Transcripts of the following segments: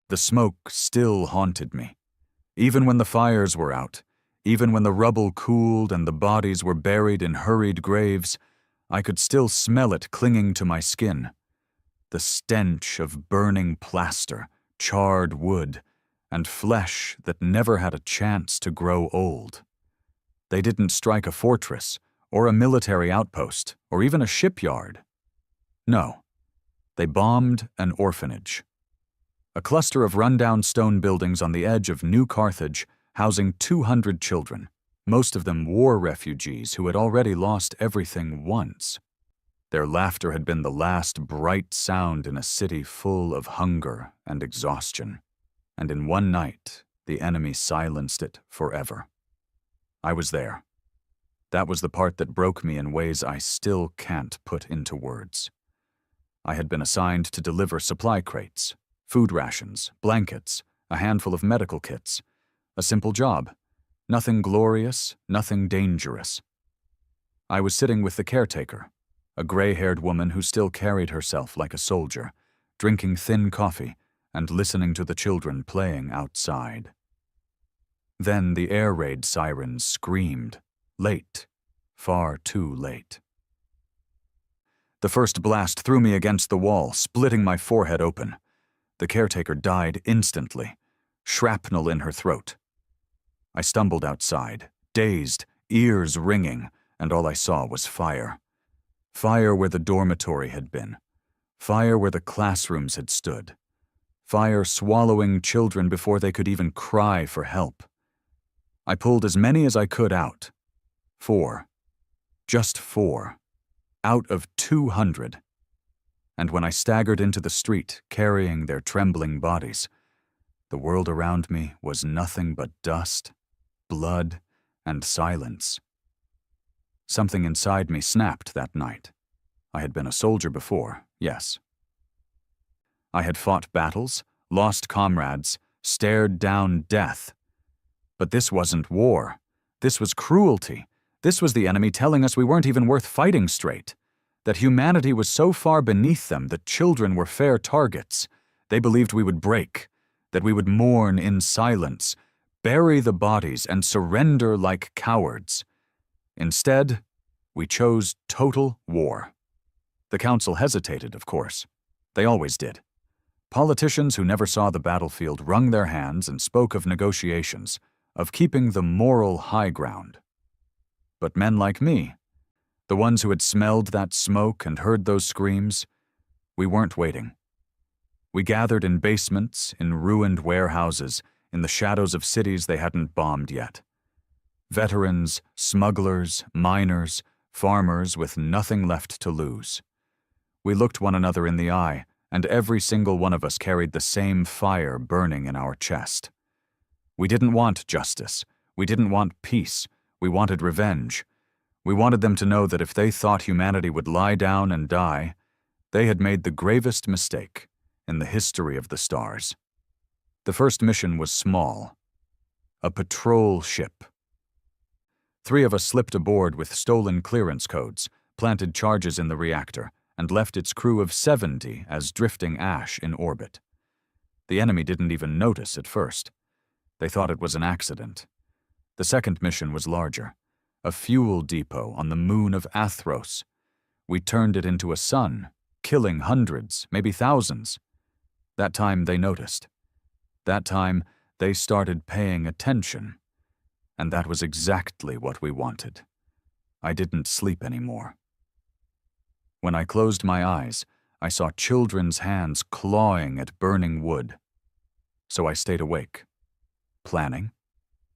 The smoke still haunted me. Even when the fires were out, even when the rubble cooled and the bodies were buried in hurried graves, I could still smell it clinging to my skin. The stench of burning plaster, charred wood, and flesh that never had a chance to grow old. They didn't strike a fortress, or a military outpost, or even a shipyard. No, they bombed an orphanage. A cluster of rundown stone buildings on the edge of New Carthage, housing 200 children, most of them war refugees who had already lost everything once. Their laughter had been the last bright sound in a city full of hunger and exhaustion, and in one night, the enemy silenced it forever. I was there. That was the part that broke me in ways I still can't put into words. I had been assigned to deliver supply crates, food rations, blankets, a handful of medical kits. A simple job. Nothing glorious, nothing dangerous. I was sitting with the caretaker, a gray-haired woman who still carried herself like a soldier, drinking thin coffee and listening to the children playing outside. Then the air raid sirens screamed, late, far too late. The first blast threw me against the wall, splitting my forehead open. The caretaker died instantly, shrapnel in her throat. I stumbled outside, dazed, ears ringing, and all I saw was fire. Fire where the dormitory had been. Fire where the classrooms had stood. Fire swallowing children before they could even cry for help. I pulled as many as I could out. 4. Just 4. Out of 200. And when I staggered into the street, carrying their trembling bodies, the world around me was nothing but dust, blood, and silence. Something inside me snapped that night. I had been a soldier before, yes. I had fought battles, lost comrades, stared down death. But this wasn't war. This was cruelty. This was the enemy telling us we weren't even worth fighting straight. That humanity was so far beneath them that children were fair targets. They believed we would break, that we would mourn in silence, bury the bodies, and surrender like cowards. Instead, we chose total war. The council hesitated, of course. They always did. Politicians who never saw the battlefield wrung their hands and spoke of negotiations, of keeping the moral high ground. But men like me, the ones who had smelled that smoke and heard those screams, we weren't waiting. We gathered in basements, in ruined warehouses, in the shadows of cities they hadn't bombed yet. Veterans, smugglers, miners, farmers with nothing left to lose. We looked one another in the eye, and every single one of us carried the same fire burning in our chest. We didn't want justice. We didn't want peace. We wanted revenge. We wanted them to know that if they thought humanity would lie down and die, they had made the gravest mistake in the history of the stars. The first mission was small. A patrol ship. 3 of us slipped aboard with stolen clearance codes, planted charges in the reactor, and left its crew of 70 as drifting ash in orbit. The enemy didn't even notice at first. They thought it was an accident. The second mission was larger. A fuel depot on the moon of Athros. We turned it into a sun, killing hundreds, maybe thousands. That time they noticed. That time they started paying attention. And that was exactly what we wanted. I didn't sleep anymore. When I closed my eyes, I saw children's hands clawing at burning wood. So I stayed awake, planning,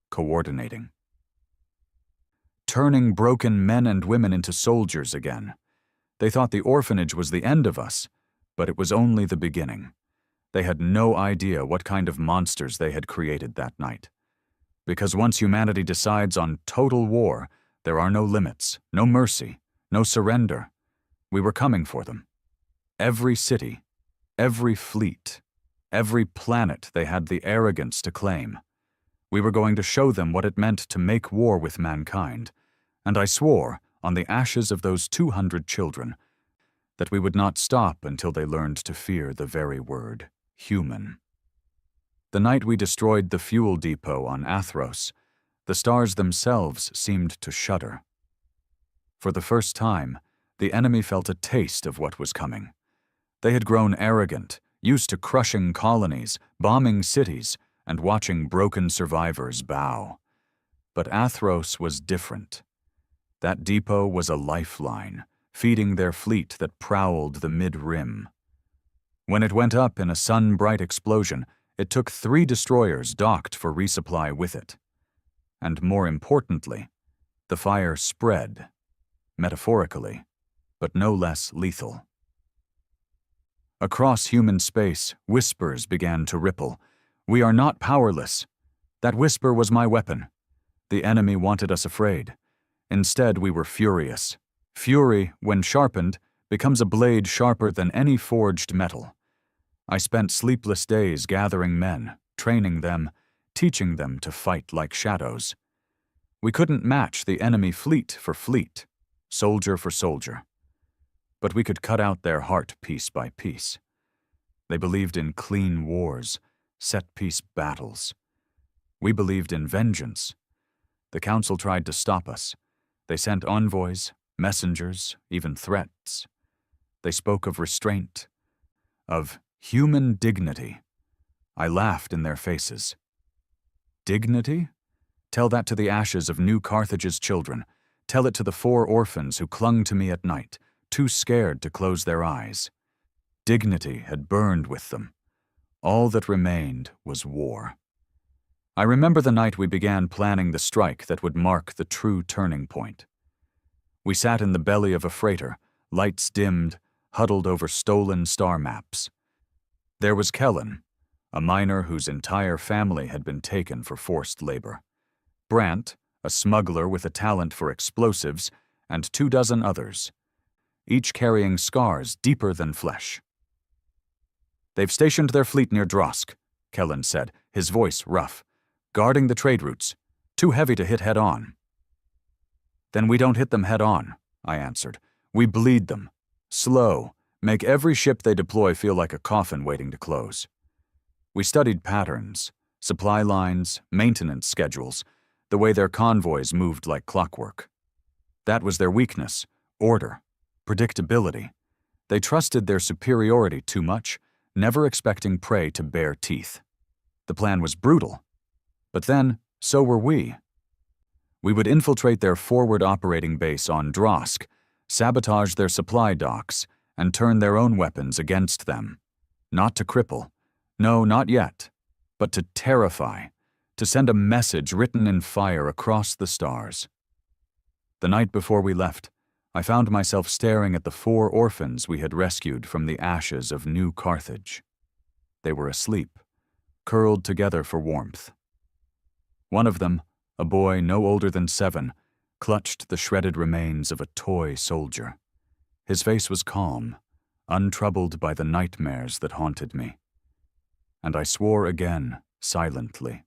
coordinating. Turning broken men and women into soldiers again. They thought the orphanage was the end of us, but it was only the beginning. They had no idea what kind of monsters they had created that night. Because once humanity decides on total war, there are no limits, no mercy, no surrender. We were coming for them. Every city, every fleet, every planet they had the arrogance to claim. We were going to show them what it meant to make war with mankind, and I swore, on the ashes of those 200 children, that we would not stop until they learned to fear the very word human. The night we destroyed the fuel depot on Athros, the stars themselves seemed to shudder. For the first time, the enemy felt a taste of what was coming. They had grown arrogant, used to crushing colonies, bombing cities, and watching broken survivors bow. But Athros was different. That depot was a lifeline, feeding their fleet that prowled the mid-rim. When it went up in a sun-bright explosion, it took 3 destroyers docked for resupply with it. And more importantly, the fire spread, metaphorically, but no less lethal. Across human space, whispers began to ripple. "We are not powerless." That whisper was my weapon. The enemy wanted us afraid. Instead, we were furious. Fury, when sharpened, becomes a blade sharper than any forged metal. I spent sleepless days gathering men, training them, teaching them to fight like shadows. We couldn't match the enemy fleet for fleet, soldier for soldier. But we could cut out their heart piece by piece. They believed in clean wars, set-piece battles. We believed in vengeance. The council tried to stop us. They sent envoys, messengers, even threats. They spoke of restraint, of human dignity. I laughed in their faces. Dignity? Tell that to the ashes of New Carthage's children. Tell it to the 4 orphans who clung to me at night, too scared to close their eyes. Dignity had burned with them. All that remained was war. I remember the night we began planning the strike that would mark the true turning point. We sat in the belly of a freighter, lights dimmed, huddled over stolen star maps. There was Kellen, a miner whose entire family had been taken for forced labor. Brant, a smuggler with a talent for explosives, and 24 others, each carrying scars deeper than flesh. "They've stationed their fleet near Drosk," Kellen said, his voice rough. "Guarding the trade routes. Too heavy to hit head-on." "Then we don't hit them head-on," I answered. "We bleed them. Slow. Make every ship they deploy feel like a coffin waiting to close." We studied patterns, supply lines, maintenance schedules, the way their convoys moved like clockwork. That was their weakness: order, predictability. They trusted their superiority too much, never expecting prey to bare teeth. The plan was brutal. But then, so were we. We would infiltrate their forward operating base on Drosk, sabotage their supply docks, and turn their own weapons against them. Not to cripple. No, not yet. But to terrify. To send a message written in fire across the stars. The night before we left, I found myself staring at the 4 orphans we had rescued from the ashes of New Carthage. They were asleep, curled together for warmth. One of them, a boy no older than 7, clutched the shredded remains of a toy soldier. His face was calm, untroubled by the nightmares that haunted me. And I swore again, silently,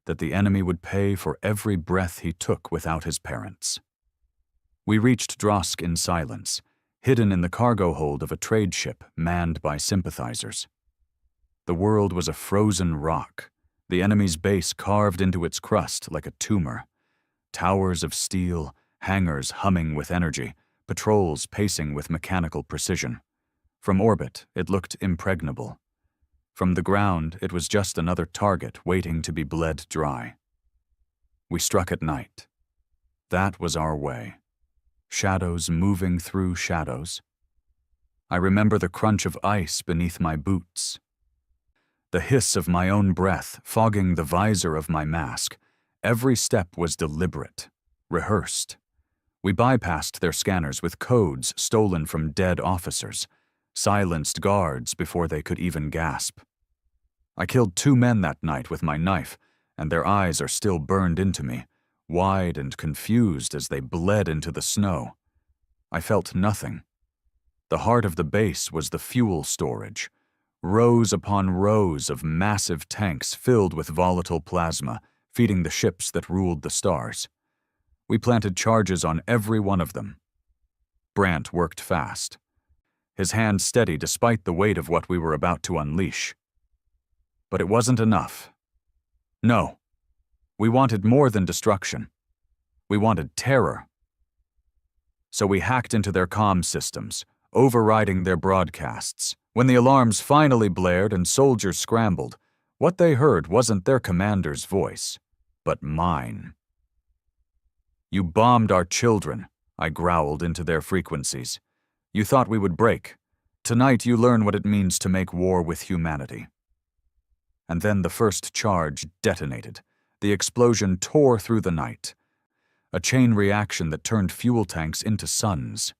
that the enemy would pay for every breath he took without his parents. We reached Drosk in silence, hidden in the cargo hold of a trade ship manned by sympathizers. The world was a frozen rock, the enemy's base carved into its crust like a tumor. Towers of steel, hangars humming with energy, patrols pacing with mechanical precision. From orbit, it looked impregnable. From the ground, it was just another target waiting to be bled dry. We struck at night. That was our way. Shadows moving through shadows. I remember the crunch of ice beneath my boots. The hiss of my own breath fogging the visor of my mask. Every step was deliberate, rehearsed. We bypassed their scanners with codes stolen from dead officers, silenced guards before they could even gasp. I killed 2 men that night with my knife, and their eyes are still burned into me, wide and confused as they bled into the snow. I felt nothing. The heart of the base was the fuel storage. Rows upon rows of massive tanks filled with volatile plasma, feeding the ships that ruled the stars. We planted charges on every one of them. Brant worked fast, his hand steady despite the weight of what we were about to unleash. But it wasn't enough. No, we wanted more than destruction. We wanted terror. So we hacked into their comm systems, overriding their broadcasts. When the alarms finally blared and soldiers scrambled, what they heard wasn't their commander's voice, but mine. "You bombed our children," I growled into their frequencies. "You thought we would break. Tonight you learn what it means to make war with humanity." And then the first charge detonated. The explosion tore through the night. A chain reaction that turned fuel tanks into suns.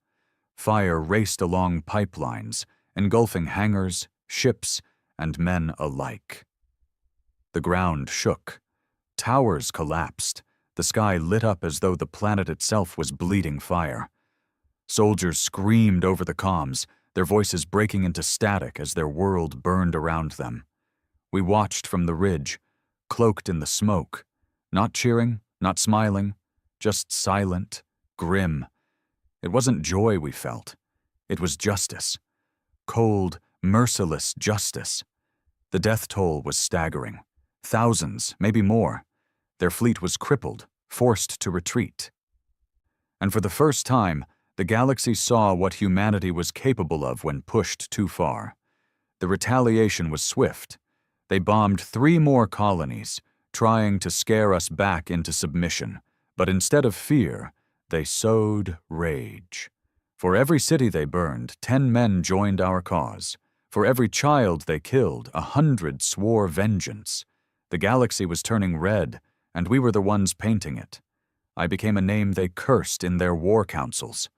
Fire raced along pipelines, engulfing hangars, ships, and men alike. The ground shook. Towers collapsed. The sky lit up as though the planet itself was bleeding fire. Soldiers screamed over the comms, their voices breaking into static as their world burned around them. We watched from the ridge, cloaked in the smoke, not cheering, not smiling, just silent, grim. It wasn't joy we felt. It was justice. Cold, merciless justice. The death toll was staggering. Thousands, maybe more. Their fleet was crippled, forced to retreat. And for the first time, the galaxy saw what humanity was capable of when pushed too far. The retaliation was swift. They bombed 3 more colonies, trying to scare us back into submission. But instead of fear, they sowed rage. For every city they burned, 10 men joined our cause. For every child they killed, 100 swore vengeance. The galaxy was turning red, and we were the ones painting it. I became a name they cursed in their war councils.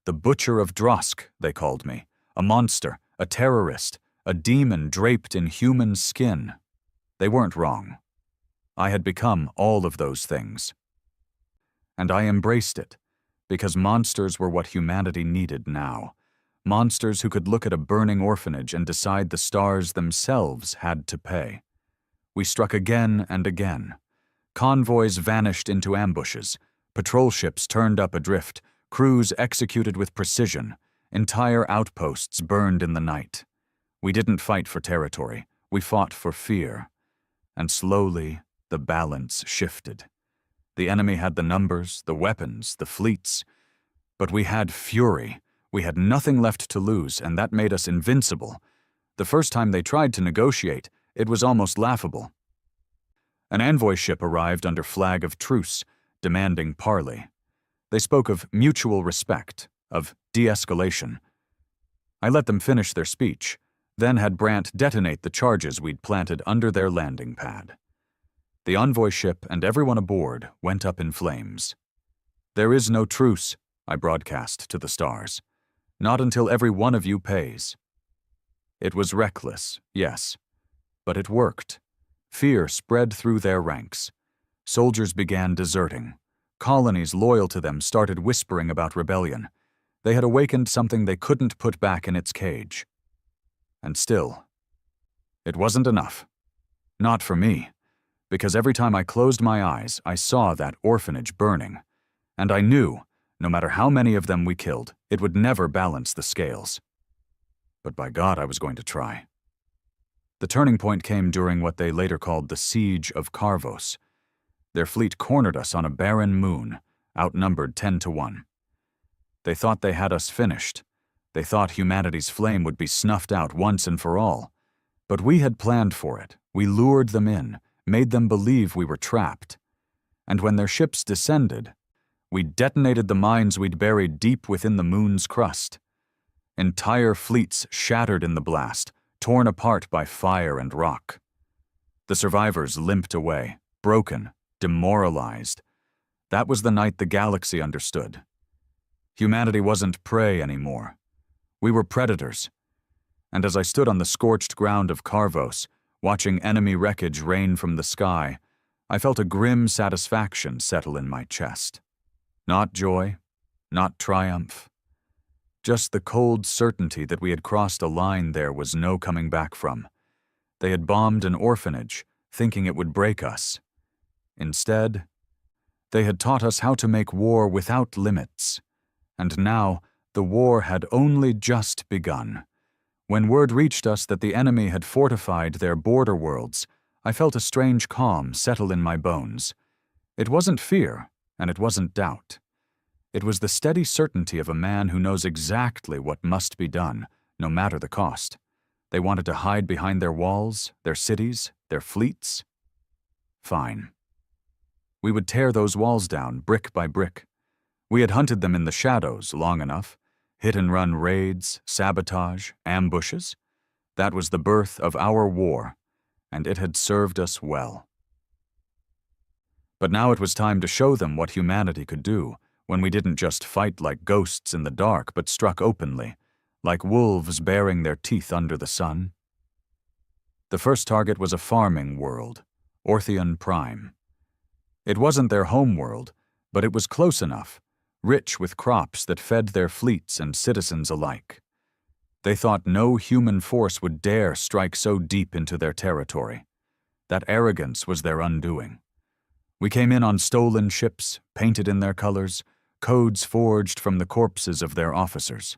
The Butcher of Drosk, they called me. A monster, a terrorist, a demon draped in human skin. They weren't wrong. I had become all of those things. And I embraced it, because monsters were what humanity needed now. Monsters who could look at a burning orphanage and decide the stars themselves had to pay. We struck again and again. Convoys vanished into ambushes. Patrol ships turned up adrift. Crews executed with precision. Entire outposts burned in the night. We didn't fight for territory. We fought for fear. And slowly, the balance shifted. The enemy had the numbers, the weapons, the fleets. But we had fury. We had nothing left to lose, and that made us invincible. The first time they tried to negotiate, it was almost laughable. An envoy ship arrived under flag of truce, demanding parley. They spoke of mutual respect, of de-escalation. I let them finish their speech, then had Brant detonate the charges we'd planted under their landing pad. The envoy ship and everyone aboard went up in flames. "There is no truce," I broadcast to the stars. "Not until every one of you pays." It was reckless, yes, but it worked. Fear spread through their ranks. Soldiers began deserting. Colonies loyal to them started whispering about rebellion. They had awakened something they couldn't put back in its cage. And still, it wasn't enough. Not for me. Because every time I closed my eyes, I saw that orphanage burning. And I knew, no matter how many of them we killed, it would never balance the scales. But by God, I was going to try. The turning point came during what they later called the Siege of Carvos. Their fleet cornered us on a barren moon, outnumbered 10-1. They thought they had us finished. They thought humanity's flame would be snuffed out once and for all. But we had planned for it. We lured them in, made them believe we were trapped. And when their ships descended, we detonated the mines we'd buried deep within the moon's crust. Entire fleets shattered in the blast, torn apart by fire and rock. The survivors limped away, broken, demoralized. That was the night the galaxy understood. Humanity wasn't prey anymore. We were predators. And as I stood on the scorched ground of Carvos, watching enemy wreckage rain from the sky, I felt a grim satisfaction settle in my chest. Not joy, not triumph. Just the cold certainty that we had crossed a line there was no coming back from. They had bombed an orphanage, thinking it would break us. Instead, they had taught us how to make war without limits. And now, the war had only just begun. When word reached us that the enemy had fortified their border worlds, I felt a strange calm settle in my bones. It wasn't fear, and it wasn't doubt. It was the steady certainty of a man who knows exactly what must be done, no matter the cost. They wanted to hide behind their walls, their cities, their fleets. Fine. We would tear those walls down, brick by brick. We had hunted them in the shadows long enough. Hit-and-run raids, sabotage, ambushes. That was the birth of our war, and it had served us well. But now it was time to show them what humanity could do, when we didn't just fight like ghosts in the dark, but struck openly, like wolves baring their teeth under the sun. The first target was a farming world, Orthion Prime. It wasn't their home world, but it was close enough, rich with crops that fed their fleets and citizens alike. They thought no human force would dare strike so deep into their territory. That arrogance was their undoing. We came in on stolen ships, painted in their colors, codes forged from the corpses of their officers.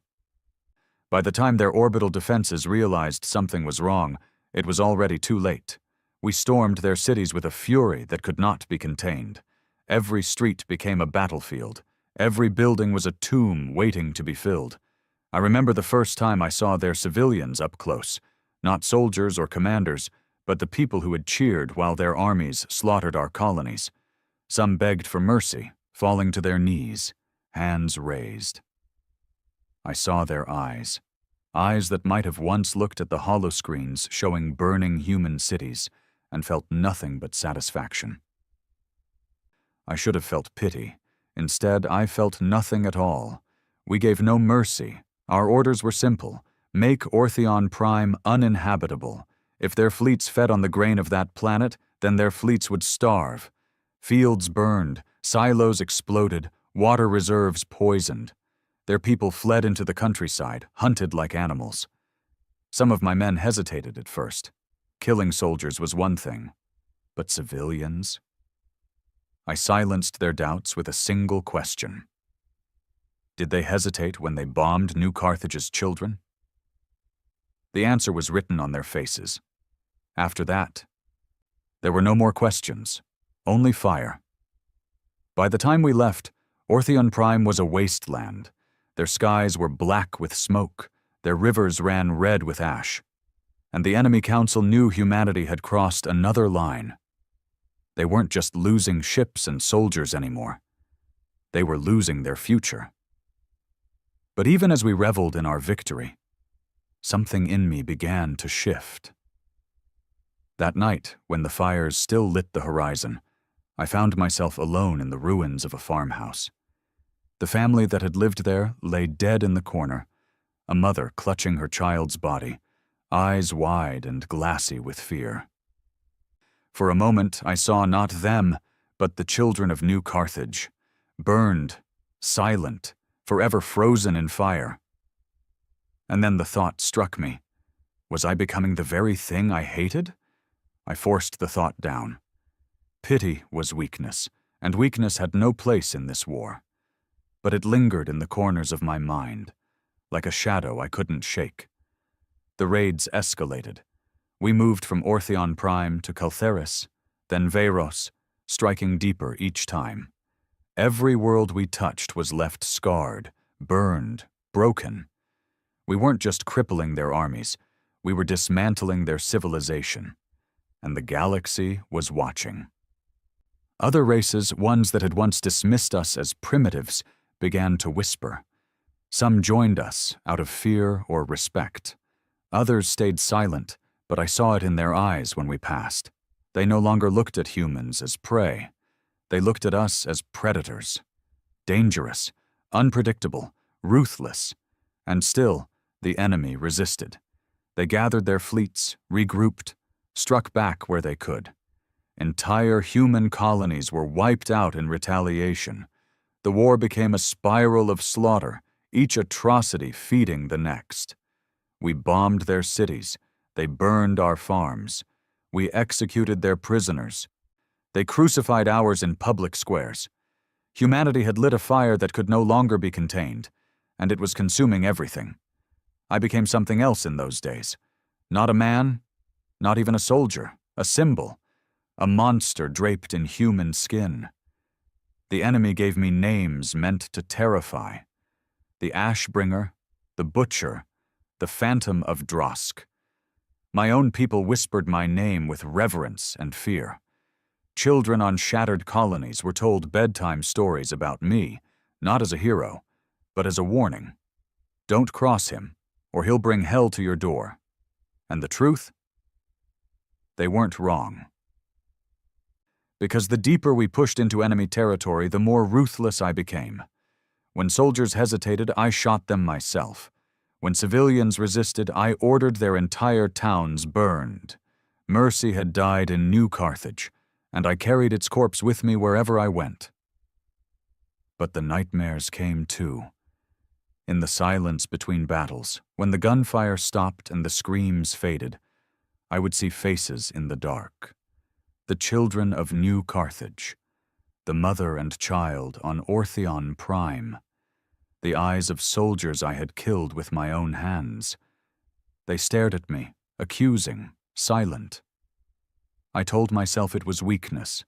By the time their orbital defenses realized something was wrong, it was already too late. We stormed their cities with a fury that could not be contained. Every street became a battlefield. Every building was a tomb waiting to be filled. I remember the first time I saw their civilians up close, not soldiers or commanders, but the people who had cheered while their armies slaughtered our colonies. Some begged for mercy, falling to their knees, hands raised. I saw their eyes that might have once looked at the holoscreens showing burning human cities and felt nothing but satisfaction. I should have felt pity. Instead, I felt nothing at all. We gave no mercy. Our orders were simple. Make Orthion Prime uninhabitable. If their fleets fed on the grain of that planet, then their fleets would starve. Fields burned, silos exploded, water reserves poisoned. Their people fled into the countryside, hunted like animals. Some of my men hesitated at first. Killing soldiers was one thing, but civilians? I silenced their doubts with a single question. Did they hesitate when they bombed New Carthage's children? The answer was written on their faces. After that, there were no more questions, only fire. By the time we left, Orthion Prime was a wasteland. Their skies were black with smoke, their rivers ran red with ash, and the enemy council knew humanity had crossed another line. They weren't just losing ships and soldiers anymore. They were losing their future. But even as we reveled in our victory, something in me began to shift. That night, when the fires still lit the horizon, I found myself alone in the ruins of a farmhouse. The family that had lived there lay dead in the corner, a mother clutching her child's body, eyes wide and glassy with fear. For a moment, I saw not them, but the children of New Carthage, burned, silent, forever frozen in fire. And then the thought struck me. Was I becoming the very thing I hated? I forced the thought down. Pity was weakness, and weakness had no place in this war. But it lingered in the corners of my mind, like a shadow I couldn't shake. The raids escalated. We moved from Orthion Prime to Caltheris, then Veiros, striking deeper each time. Every world we touched was left scarred, burned, broken. We weren't just crippling their armies, we were dismantling their civilization. And the galaxy was watching. Other races, ones that had once dismissed us as primitives, began to whisper. Some joined us out of fear or respect. Others stayed silent, but I saw it in their eyes when we passed. They no longer looked at humans as prey. They looked at us as predators. Dangerous, unpredictable, ruthless. And still, the enemy resisted. They gathered their fleets, regrouped, struck back where they could. Entire human colonies were wiped out in retaliation. The war became a spiral of slaughter, each atrocity feeding the next. We bombed their cities. They burned our farms. We executed their prisoners. They crucified ours in public squares. Humanity had lit a fire that could no longer be contained, and it was consuming everything. I became something else in those days. Not a man, not even a soldier, a symbol, a monster draped in human skin. The enemy gave me names meant to terrify. The Ashbringer, the Butcher, the Phantom of Drosk. My own people whispered my name with reverence and fear. Children on shattered colonies were told bedtime stories about me, not as a hero, but as a warning. Don't cross him, or he'll bring hell to your door. And the truth? They weren't wrong. Because the deeper we pushed into enemy territory, the more ruthless I became. When soldiers hesitated, I shot them myself. When civilians resisted, I ordered their entire towns burned. Mercy had died in New Carthage, and I carried its corpse with me wherever I went. But the nightmares came too. In the silence between battles, when the gunfire stopped and the screams faded, I would see faces in the dark. The children of New Carthage, the mother and child on Orthion Prime, the eyes of soldiers I had killed with my own hands. They stared at me, accusing, silent. I told myself it was weakness,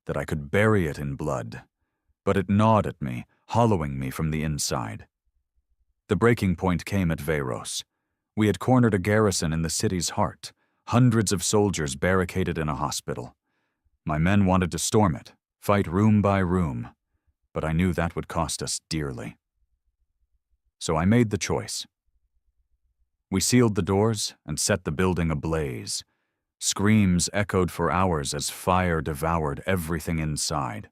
that I could bury it in blood, but it gnawed at me, hollowing me from the inside. The breaking point came at Veyros. We had cornered a garrison in the city's heart, hundreds of soldiers barricaded in a hospital. My men wanted to storm it, fight room by room, but I knew that would cost us dearly. So I made the choice. We sealed the doors and set the building ablaze. Screams echoed for hours as fire devoured everything inside.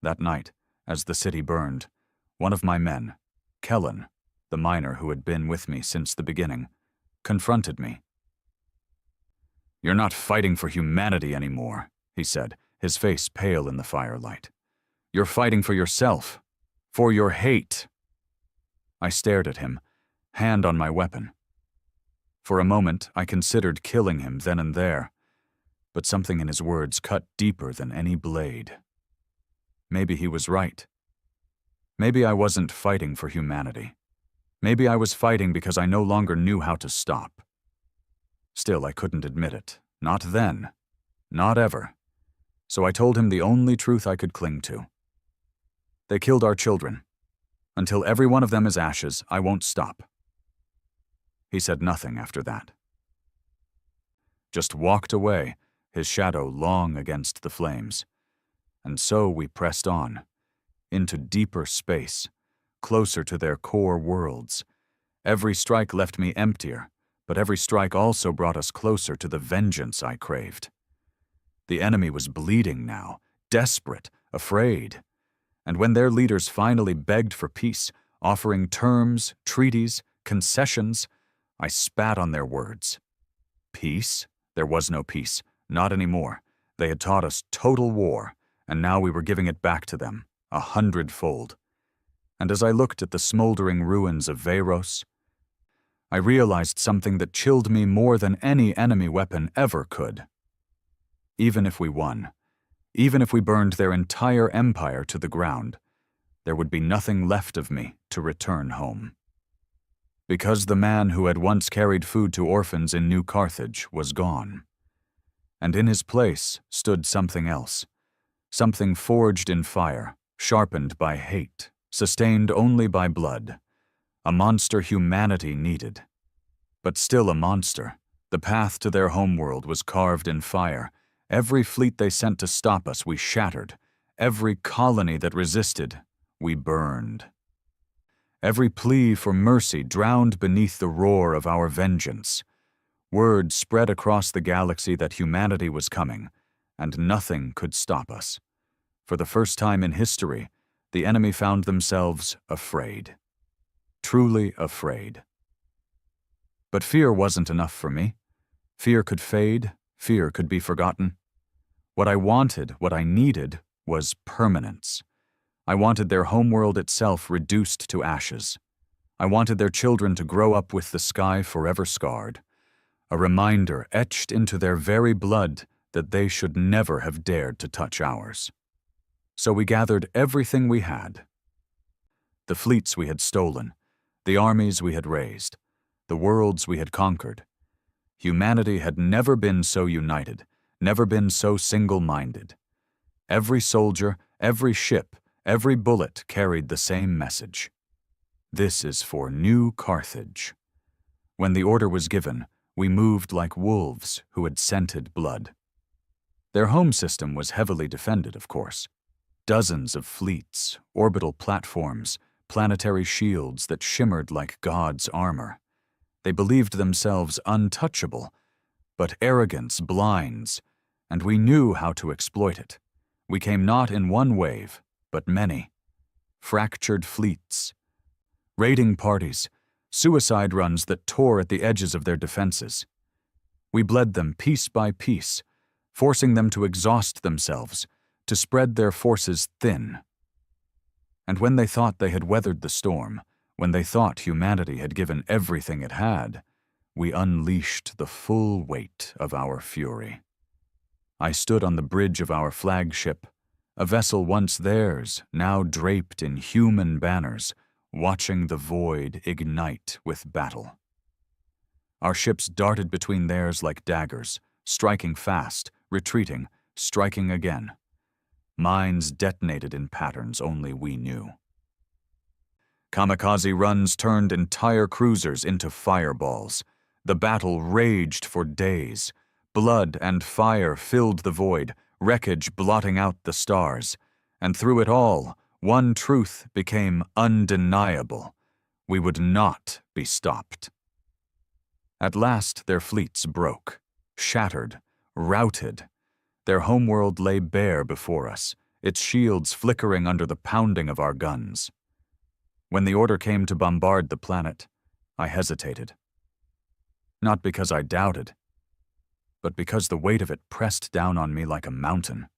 That night, as the city burned, one of my men, Kellen, the miner who had been with me since the beginning, confronted me. "You're not fighting for humanity anymore," he said, his face pale in the firelight. "You're fighting for yourself, for your hate." I stared at him, hand on my weapon. For a moment, I considered killing him then and there, but something in his words cut deeper than any blade. Maybe he was right. Maybe I wasn't fighting for humanity. Maybe I was fighting because I no longer knew how to stop. Still, I couldn't admit it. Not then. Not ever. So I told him the only truth I could cling to. They killed our children. Until every one of them is ashes, I won't stop. He said nothing after that. Just walked away, his shadow long against the flames. And so we pressed on, into deeper space, closer to their core worlds. Every strike left me emptier, but every strike also brought us closer to the vengeance I craved. The enemy was bleeding now, desperate, afraid. And when their leaders finally begged for peace, offering terms, treaties, concessions, I spat on their words. Peace? There was no peace, not anymore. They had taught us total war, and now we were giving it back to them, 100-fold. And as I looked at the smoldering ruins of Veyros, I realized something that chilled me more than any enemy weapon ever could. Even if we won, even if we burned their entire empire to the ground, there would be nothing left of me to return home. Because the man who had once carried food to orphans in New Carthage was gone. And in his place stood something else, something forged in fire, sharpened by hate, sustained only by blood, a monster humanity needed. But still a monster. The path to their homeworld was carved in fire. Every fleet they sent to stop us, we shattered. Every colony that resisted, we burned. Every plea for mercy drowned beneath the roar of our vengeance. Word spread across the galaxy that humanity was coming, and nothing could stop us. For the first time in history, the enemy found themselves afraid. Truly afraid. But fear wasn't enough for me. Fear could fade, fear could be forgotten. What I wanted, what I needed, was permanence. I wanted their homeworld itself reduced to ashes. I wanted their children to grow up with the sky forever scarred, a reminder etched into their very blood that they should never have dared to touch ours. So we gathered everything we had. The fleets we had stolen, the armies we had raised, the worlds we had conquered. Humanity had never been so united, never been so single-minded. Every soldier, every ship, every bullet carried the same message. This is for New Carthage. When the order was given, we moved like wolves who had scented blood. Their home system was heavily defended, of course. Dozens of fleets, orbital platforms, planetary shields that shimmered like God's armor. They believed themselves untouchable, but arrogance blinds, and we knew how to exploit it. We came not in one wave, but many. Fractured fleets, raiding parties, suicide runs that tore at the edges of their defenses. We bled them piece by piece, forcing them to exhaust themselves, to spread their forces thin. And when they thought they had weathered the storm, when they thought humanity had given everything it had, we unleashed the full weight of our fury. I stood on the bridge of our flagship, a vessel once theirs, now draped in human banners, watching the void ignite with battle. Our ships darted between theirs like daggers, striking fast, retreating, striking again. Mines detonated in patterns only we knew. Kamikaze runs turned entire cruisers into fireballs. The battle raged for days. Blood and fire filled the void, wreckage blotting out the stars. And through it all, one truth became undeniable. We would not be stopped. At last their fleets broke, shattered, routed. Their homeworld lay bare before us, its shields flickering under the pounding of our guns. When the order came to bombard the planet, I hesitated. Not because I doubted, but because the weight of it pressed down on me like a mountain.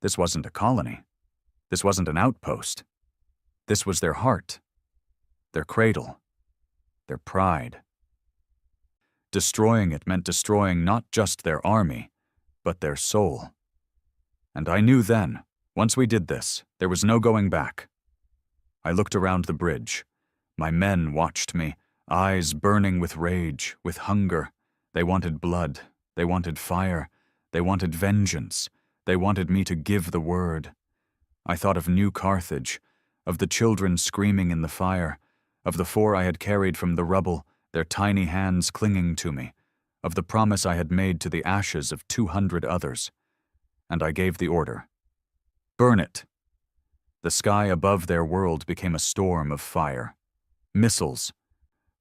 This wasn't a colony. This wasn't an outpost. This was their heart, their cradle, their pride. Destroying it meant destroying not just their army, but their soul. And I knew then, once we did this, there was no going back. I looked around the bridge. My men watched me, eyes burning with rage, with hunger. They wanted blood. They wanted fire. They wanted vengeance. They wanted me to give the word. I thought of New Carthage, of the children screaming in the fire, of the 4 I had carried from the rubble, their tiny hands clinging to me, of the promise I had made to the ashes of 200 others. And I gave the order. Burn it. The sky above their world became a storm of fire. Missiles,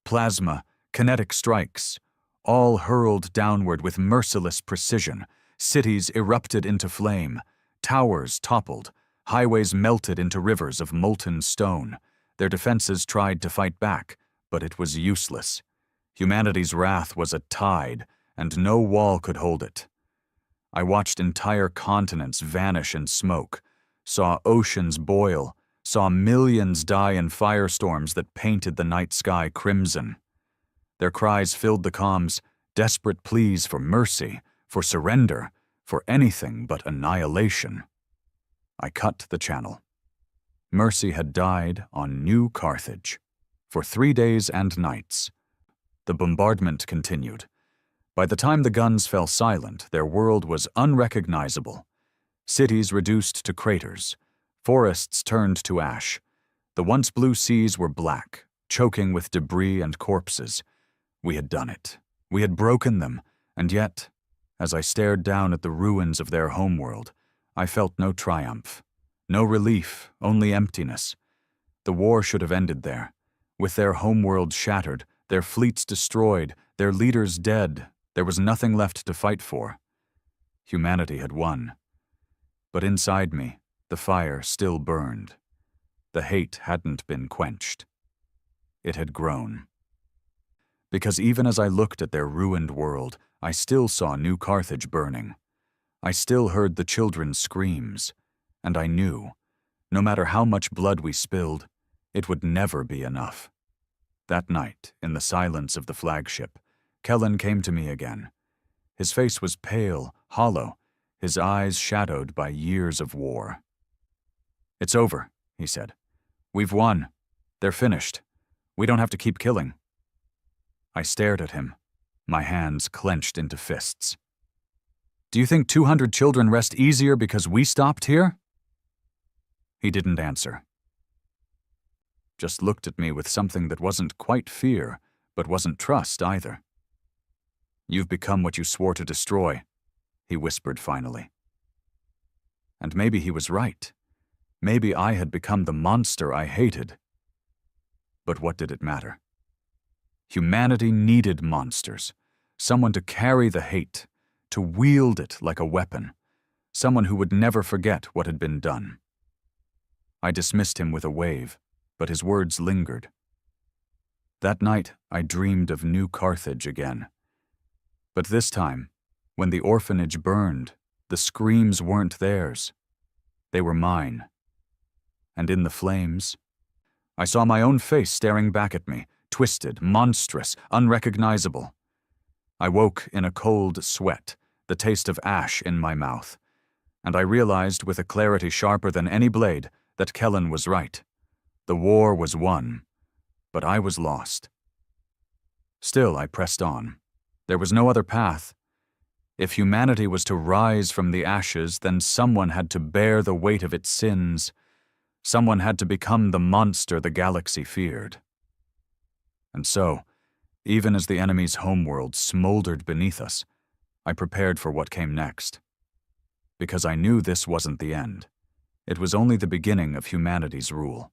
plasma, kinetic strikes, all hurled downward with merciless precision. Cities erupted into flame, towers toppled, highways melted into rivers of molten stone. Their defenses tried to fight back, but it was useless. Humanity's wrath was a tide, and no wall could hold it. I watched entire continents vanish in smoke, saw oceans boil, saw millions die in firestorms that painted the night sky crimson. Their cries filled the comms, desperate pleas for mercy, for surrender, for anything but annihilation. I cut the channel. Mercy had died on New Carthage. For 3 days and nights. The bombardment continued. By the time the guns fell silent, their world was unrecognizable. Cities reduced to craters. Forests turned to ash. The once blue seas were black, choking with debris and corpses. We had done it. We had broken them, and yet, as I stared down at the ruins of their homeworld, I felt no triumph, no relief, only emptiness. The war should have ended there. With their homeworld shattered, their fleets destroyed, their leaders dead, there was nothing left to fight for. Humanity had won. But inside me, the fire still burned. The hate hadn't been quenched. It had grown. Because even as I looked at their ruined world, I still saw New Carthage burning. I still heard the children's screams, and I knew, no matter how much blood we spilled, it would never be enough. That night, in the silence of the flagship, Kellen came to me again. His face was pale, hollow, his eyes shadowed by years of war. "It's over," he said. "We've won. They're finished. We don't have to keep killing." I stared at him, my hands clenched into fists. "Do you think 200 children rest easier because we stopped here?" He didn't answer. Just looked at me with something that wasn't quite fear, but wasn't trust either. "You've become what you swore to destroy," he whispered finally. And maybe he was right. Maybe I had become the monster I hated. But what did it matter? Humanity needed monsters, someone to carry the hate, to wield it like a weapon, someone who would never forget what had been done. I dismissed him with a wave, but his words lingered. That night, I dreamed of New Carthage again. But this time, when the orphanage burned, the screams weren't theirs. They were mine. And in the flames, I saw my own face staring back at me, twisted, monstrous, unrecognizable. I woke in a cold sweat, the taste of ash in my mouth, and I realized with a clarity sharper than any blade that Kellen was right. The war was won, but I was lost. Still, I pressed on. There was no other path. If humanity was to rise from the ashes, then someone had to bear the weight of its sins. Someone had to become the monster the galaxy feared. And so, even as the enemy's homeworld smoldered beneath us, I prepared for what came next. Because I knew this wasn't the end. It was only the beginning of humanity's rule.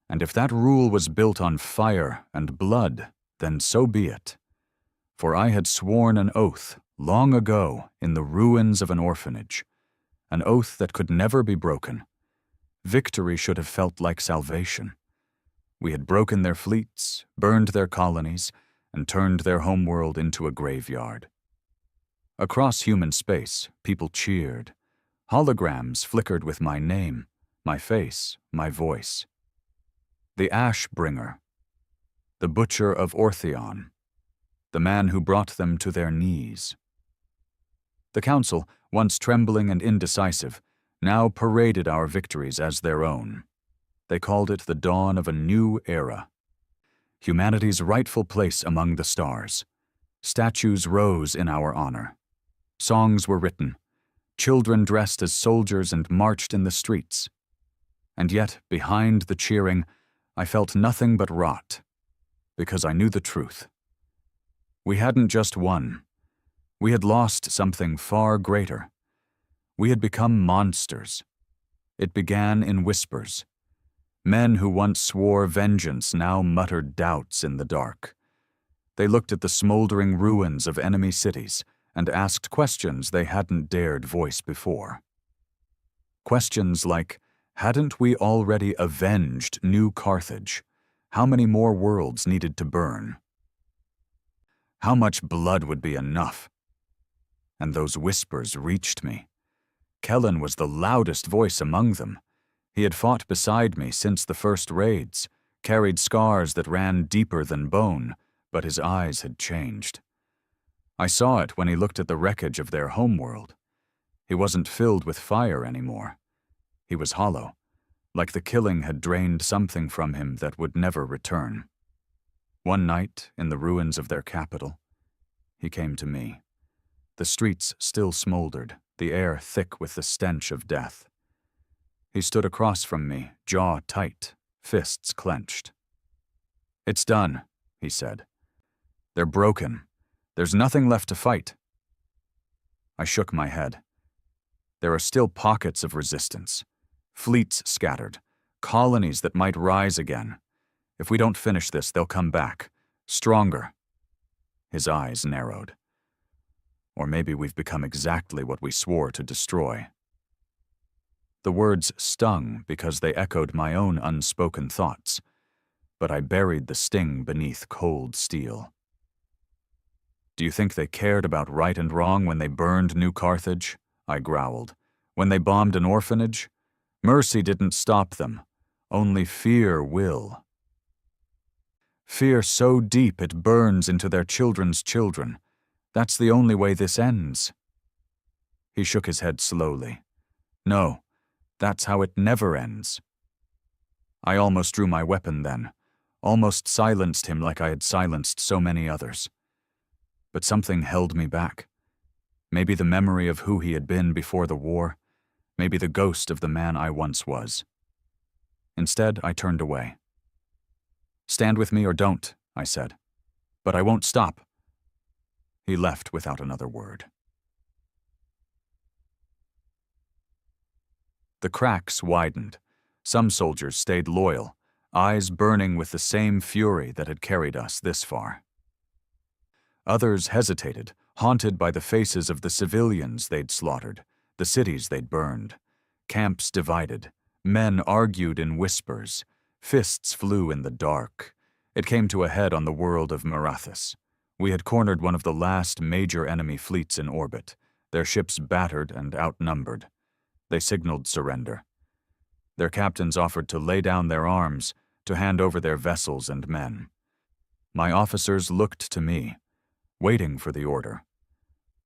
And if that rule was built on fire and blood, then so be it. For I had sworn an oath long ago in the ruins of an orphanage, an oath that could never be broken. Victory should have felt like salvation. We had broken their fleets, burned their colonies, and turned their homeworld into a graveyard. Across human space, people cheered. Holograms flickered with my name, my face, my voice. The Ash Bringer, the Butcher of Ortheon, the man who brought them to their knees. The council, once trembling and indecisive, now paraded our victories as their own. They called it the dawn of a new era. Humanity's rightful place among the stars. Statues rose in our honor. Songs were written. Children dressed as soldiers and marched in the streets. And yet, behind the cheering, I felt nothing but rot, because I knew the truth. We hadn't just won. We had lost something far greater. We had become monsters. It began in whispers. Men who once swore vengeance now muttered doubts in the dark. They looked at the smoldering ruins of enemy cities and asked questions they hadn't dared voice before. Questions like, hadn't we already avenged New Carthage? How many more worlds needed to burn? How much blood would be enough? And those whispers reached me. Kellen was the loudest voice among them. He had fought beside me since the first raids, carried scars that ran deeper than bone, but his eyes had changed. I saw it when he looked at the wreckage of their homeworld. He wasn't filled with fire anymore. He was hollow, like the killing had drained something from him that would never return. One night, in the ruins of their capital, he came to me. The streets still smoldered, the air thick with the stench of death. He stood across from me, jaw tight, fists clenched. "It's done," he said. "They're broken. There's nothing left to fight." I shook my head. There are still pockets of resistance, fleets scattered, colonies that might rise again. If we don't finish this, they'll come back, stronger. His eyes narrowed. Or maybe we've become exactly what we swore to destroy. The words stung because they echoed my own unspoken thoughts, but I buried the sting beneath cold steel. "Do you think they cared about right and wrong when they burned New Carthage?" I growled. "When they bombed an orphanage? Mercy didn't stop them. Only fear will. Fear so deep it burns into their children's children. That's the only way this ends." He shook his head slowly. "No, that's how it never ends." I almost drew my weapon then, almost silenced him like I had silenced so many others. But something held me back. Maybe the memory of who he had been before the war, maybe the ghost of the man I once was. Instead, I turned away. "Stand with me or don't," I said. "But I won't stop." He left without another word. The cracks widened. Some soldiers stayed loyal, eyes burning with the same fury that had carried us this far. Others hesitated, haunted by the faces of the civilians they'd slaughtered, the cities they'd burned. Camps divided. Men argued in whispers. Fists flew in the dark. It came to a head on the world of Marathis. We had cornered one of the last major enemy fleets in orbit, their ships battered and outnumbered. They signaled surrender. Their captains offered to lay down their arms, to hand over their vessels and men. My officers looked to me, waiting for the order.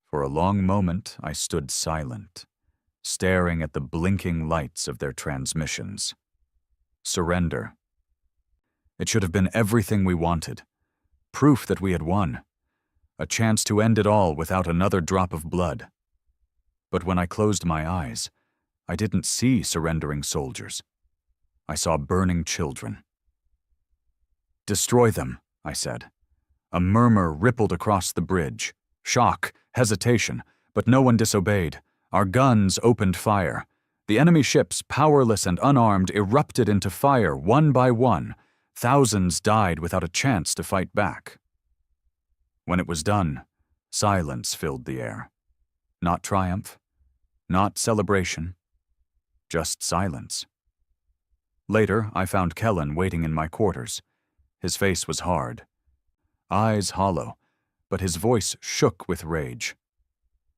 For a long moment, I stood silent, staring at the blinking lights of their transmissions. Surrender. It should have been everything we wanted. Proof that we had won. A chance to end it all without another drop of blood. But when I closed my eyes, I didn't see surrendering soldiers. I saw burning children. "Destroy them," I said. A murmur rippled across the bridge. Shock, hesitation, but no one disobeyed. Our guns opened fire. The enemy ships, powerless and unarmed, erupted into fire one by one. Thousands died without a chance to fight back. When it was done, silence filled the air. Not triumph, not celebration, just silence. Later, I found Kellen waiting in my quarters. His face was hard, eyes hollow, but his voice shook with rage.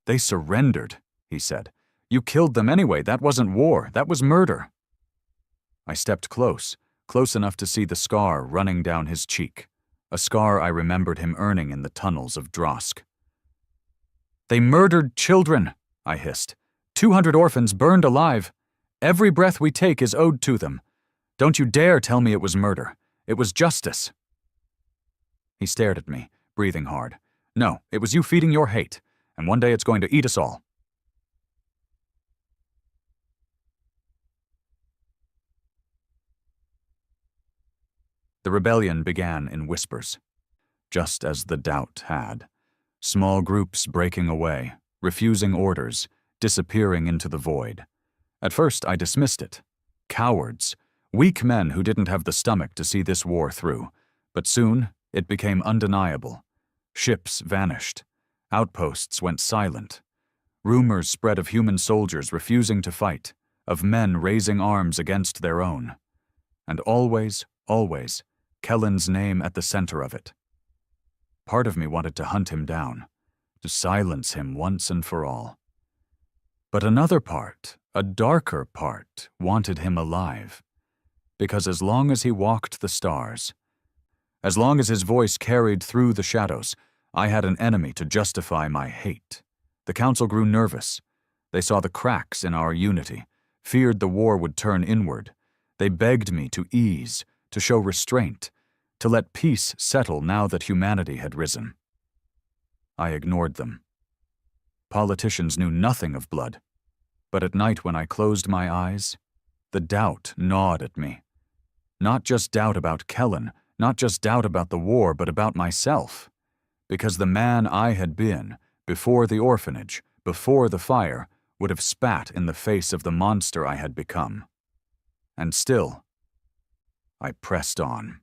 "They surrendered," he said. "You killed them anyway. That wasn't war. That was murder." I stepped close enough to see the scar running down his cheek, a scar I remembered him earning in the tunnels of Drosk. "They murdered children," I hissed. 200 orphans burned alive. Every breath we take is owed to them. Don't you dare tell me it was murder. It was justice." He stared at me, breathing hard. "No, it was you feeding your hate, and one day it's going to eat us all." The rebellion began in whispers, just as the doubt had. Small groups breaking away, refusing orders, disappearing into the void. At first, I dismissed it. Cowards. Weak men who didn't have the stomach to see this war through. But soon, it became undeniable. Ships vanished. Outposts went silent. Rumors spread of human soldiers refusing to fight, of men raising arms against their own. And always, always, Kellen's name at the center of it. Part of me wanted to hunt him down, to silence him once and for all. But another part, a darker part, wanted him alive. Because as long as he walked the stars, as long as his voice carried through the shadows, I had an enemy to justify my hate. The council grew nervous. They saw the cracks in our unity, feared the war would turn inward. They begged me to ease, to show restraint, to let peace settle now that humanity had risen. I ignored them. Politicians knew nothing of blood. But at night when I closed my eyes, the doubt gnawed at me. Not just doubt about Kellen, not just doubt about the war, but about myself. Because the man I had been, before the orphanage, before the fire, would have spat in the face of the monster I had become. And still, I pressed on.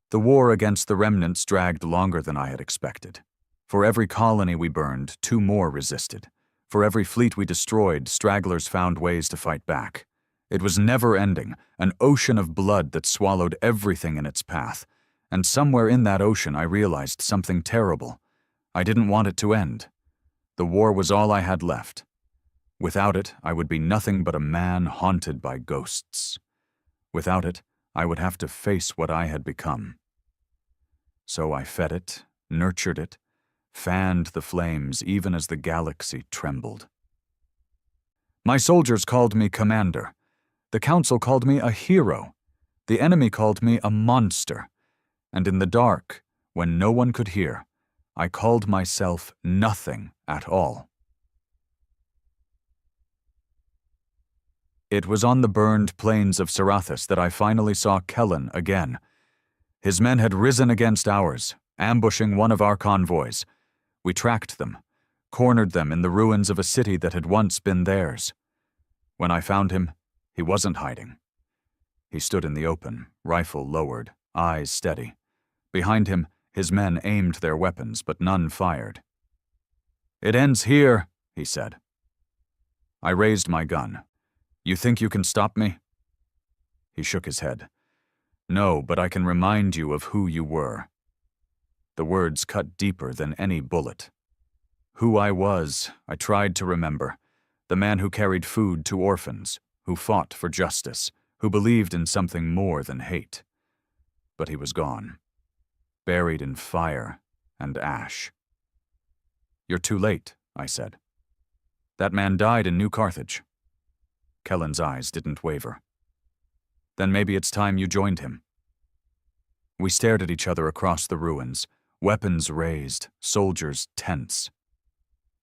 The war against the remnants dragged longer than I had expected. For every colony we burned, 2 more resisted. For every fleet we destroyed, stragglers found ways to fight back. It was never-ending, an ocean of blood that swallowed everything in its path. And somewhere in that ocean I realized something terrible. I didn't want it to end. The war was all I had left. Without it, I would be nothing but a man haunted by ghosts. Without it, I would have to face what I had become. So I fed it, nurtured it, fanned the flames even as the galaxy trembled. My soldiers called me commander. The council called me a hero. The enemy called me a monster. And in the dark, when no one could hear, I called myself nothing at all. It was on the burned plains of Sarathus that I finally saw Kellen again. His men had risen against ours, ambushing one of our convoys. We tracked them, cornered them in the ruins of a city that had once been theirs. When I found him, he wasn't hiding. He stood in the open, rifle lowered, eyes steady. Behind him, his men aimed their weapons, but none fired. "It ends here," he said. I raised my gun. "You think you can stop me?" He shook his head. "No, but I can remind you of who you were." The words cut deeper than any bullet. Who I was, I tried to remember. The man who carried food to orphans, who fought for justice, who believed in something more than hate. But he was gone, buried in fire and ash. "You're too late," I said. "That man died in New Carthage." Kellen's eyes didn't waver. "Then maybe it's time you joined him." We stared at each other across the ruins, weapons raised, soldiers tense.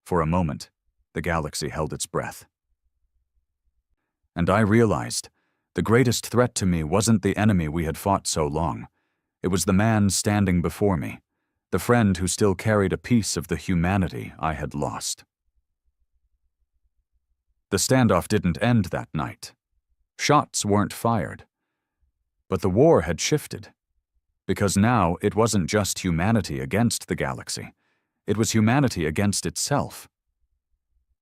For a moment, the galaxy held its breath. And I realized the greatest threat to me wasn't the enemy we had fought so long. It was the man standing before me, the friend who still carried a piece of the humanity I had lost. The standoff didn't end that night. Shots weren't fired. But the war had shifted. Because now it wasn't just humanity against the galaxy. It was humanity against itself.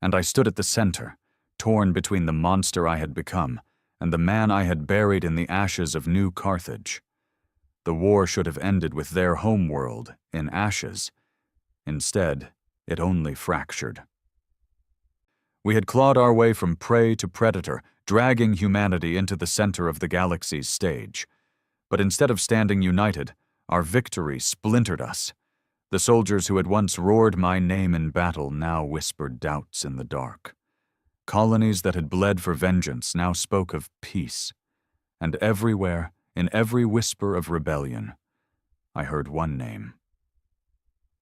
And I stood at the center, torn between the monster I had become and the man I had buried in the ashes of New Carthage. The war should have ended with their homeworld in ashes. Instead, it only fractured. We had clawed our way from prey to predator, dragging humanity into the center of the galaxy's stage. But instead of standing united, our victory splintered us. The soldiers who had once roared my name in battle now whispered doubts in the dark. Colonies that had bled for vengeance now spoke of peace. And everywhere, in every whisper of rebellion, I heard one name.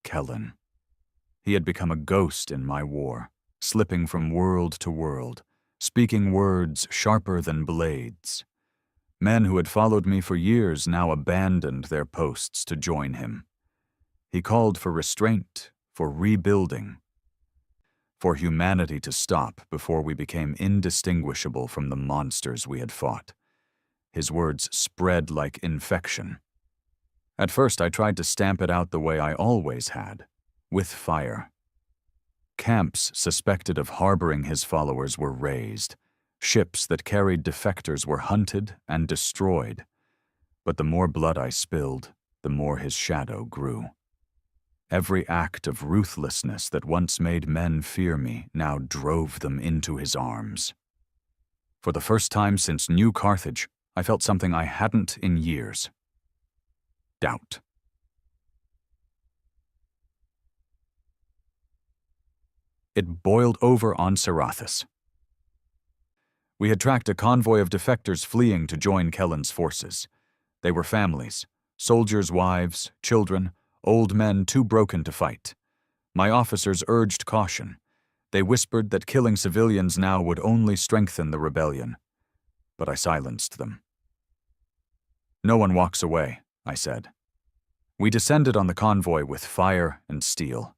Kellen. He had become a ghost in my war, slipping from world to world, speaking words sharper than blades. Men who had followed me for years now abandoned their posts to join him. He called for restraint, for rebuilding, for humanity to stop before we became indistinguishable from the monsters we had fought. His words spread like infection. At first, I tried to stamp it out the way I always had, with fire. Camps suspected of harboring his followers were razed. Ships that carried defectors were hunted and destroyed. But the more blood I spilled, the more his shadow grew. Every act of ruthlessness that once made men fear me now drove them into his arms. For the first time since New Carthage, I felt something I hadn't in years. Doubt. It boiled over on Sarathus. We had tracked a convoy of defectors fleeing to join Kellen's forces. They were families, soldiers' wives, children, old men too broken to fight. My officers urged caution. They whispered that killing civilians now would only strengthen the rebellion. But I silenced them. "No one walks away," I said. We descended on the convoy with fire and steel.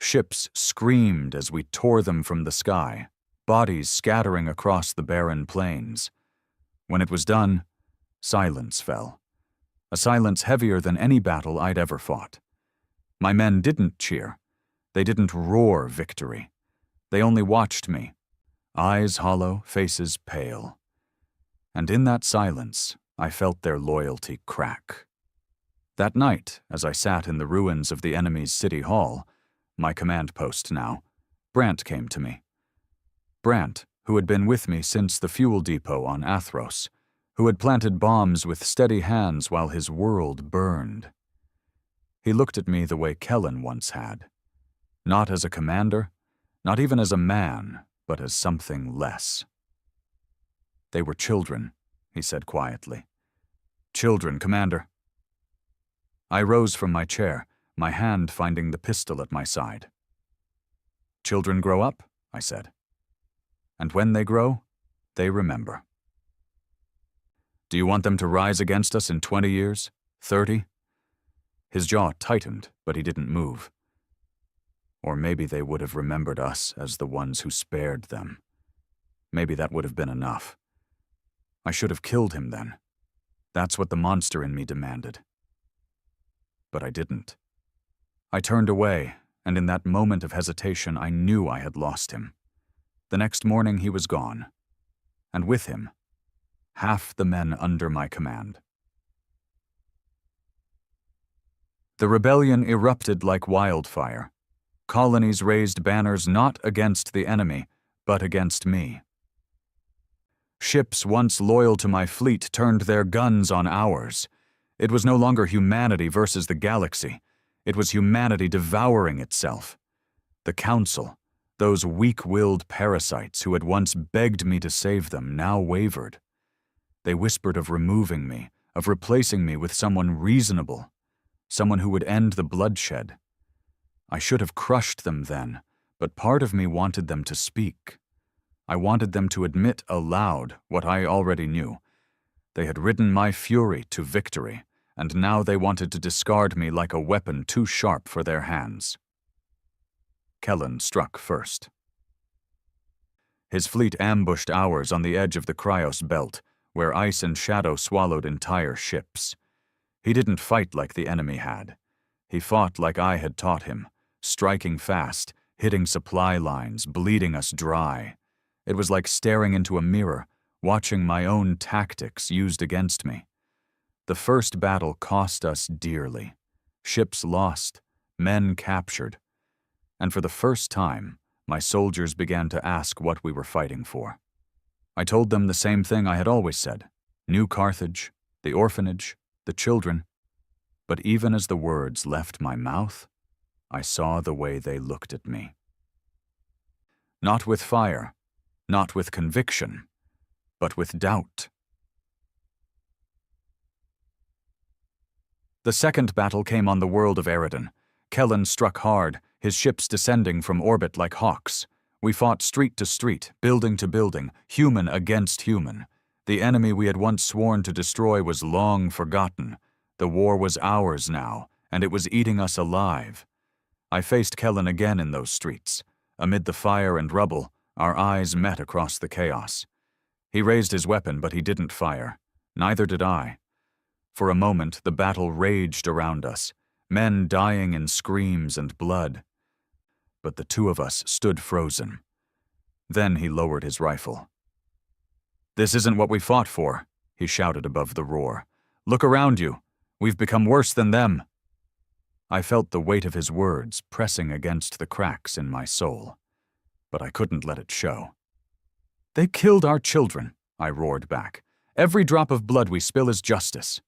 Ships screamed as we tore them from the sky, bodies scattering across the barren plains. When it was done, silence fell. A silence heavier than any battle I'd ever fought. My men didn't cheer. They didn't roar victory. They only watched me, eyes hollow, faces pale. And in that silence, I felt their loyalty crack. That night, as I sat in the ruins of the enemy's city hall, my command post now, Brant came to me. Brant, who had been with me since the fuel depot on Athros, who had planted bombs with steady hands while his world burned. He looked at me the way Kellen once had. Not as a commander, not even as a man, but as something less. They were children, he said quietly. Children, Commander. I rose from my chair, my hand finding the pistol at my side. Children grow up, I said. And when they grow, they remember. Do you want them to rise against us in 20 years? 30? His jaw tightened, but he didn't move. Or maybe they would have remembered us as the ones who spared them. Maybe that would have been enough. I should have killed him then. That's what the monster in me demanded. But I didn't. I turned away, and in that moment of hesitation, I knew I had lost him. The next morning he was gone. And with him, half the men under my command. The rebellion erupted like wildfire. Colonies raised banners not against the enemy, but against me. Ships once loyal to my fleet turned their guns on ours. It was no longer humanity versus the galaxy. It was humanity devouring itself. The Council, those weak-willed parasites who had once begged me to save them, now wavered. They whispered of removing me, of replacing me with someone reasonable, someone who would end the bloodshed. I should have crushed them then, but part of me wanted them to speak. I wanted them to admit aloud what I already knew. They had ridden my fury to victory, and now they wanted to discard me like a weapon too sharp for their hands. Kellen struck first. His fleet ambushed ours on the edge of the Cryos belt, where ice and shadow swallowed entire ships. He didn't fight like the enemy had. He fought like I had taught him, striking fast, hitting supply lines, bleeding us dry. It was like staring into a mirror, watching my own tactics used against me. The first battle cost us dearly. Ships lost, men captured. And for the first time, my soldiers began to ask what we were fighting for. I told them the same thing I had always said: New Carthage, the orphanage, the children. But even as the words left my mouth, I saw the way they looked at me. Not with fire, not with conviction, but with doubt. The second battle came on the world of Eridan. Kellen struck hard, his ships descending from orbit like hawks. We fought street to street, building to building, human against human. The enemy we had once sworn to destroy was long forgotten. The war was ours now, and it was eating us alive. I faced Kellen again in those streets. Amid the fire and rubble, our eyes met across the chaos. He raised his weapon, but he didn't fire. Neither did I. For a moment, the battle raged around us, men dying in screams and blood. But the two of us stood frozen. Then he lowered his rifle. "This isn't what we fought for," he shouted above the roar. "Look around you. We've become worse than them." I felt the weight of his words pressing against the cracks in my soul, but I couldn't let it show. "They killed our children," I roared back. "Every drop of blood we spill is justice."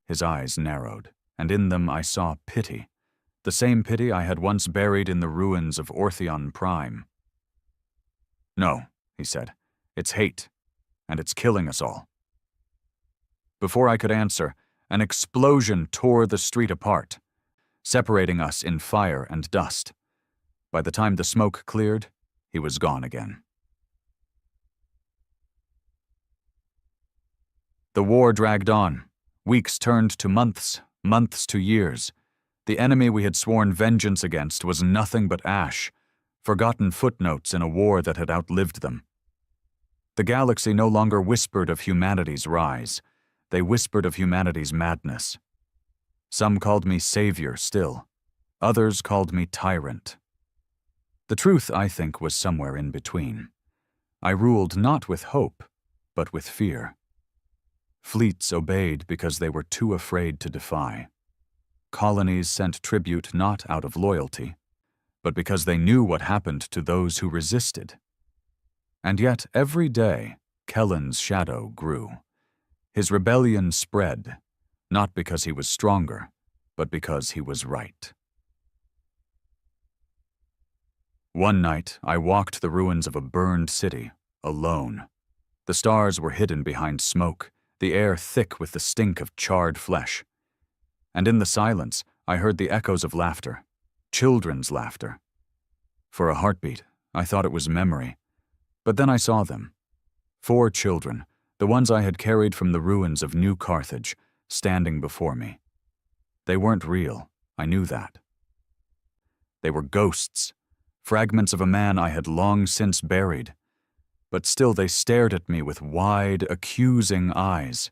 His eyes narrowed, and in them I saw pity, the same pity I had once buried in the ruins of Ortheon Prime. "No," he said, "it's hate, and it's killing us all." Before I could answer, an explosion tore the street apart, separating us in fire and dust. By the time the smoke cleared, he was gone again. The war dragged on. Weeks turned to months, months to years. The enemy we had sworn vengeance against was nothing but ash, forgotten footnotes in a war that had outlived them. The galaxy no longer whispered of humanity's rise. They whispered of humanity's madness. Some called me savior still. Others called me tyrant. The truth, I think, was somewhere in between. I ruled not with hope, but with fear. Fleets obeyed because they were too afraid to defy. Colonies sent tribute not out of loyalty, but because they knew what happened to those who resisted. And yet, every day, Kellen's shadow grew. His rebellion spread, not because he was stronger, but because he was right. One night, I walked the ruins of a burned city, alone. The stars were hidden behind smoke, the air thick with the stink of charred flesh. And in the silence, I heard the echoes of laughter, children's laughter. For a heartbeat, I thought it was memory. But then I saw them. 4 children, the ones I had carried from the ruins of New Carthage, standing before me. They weren't real, I knew that. They were ghosts, fragments of a man I had long since buried. But still they stared at me with wide, accusing eyes.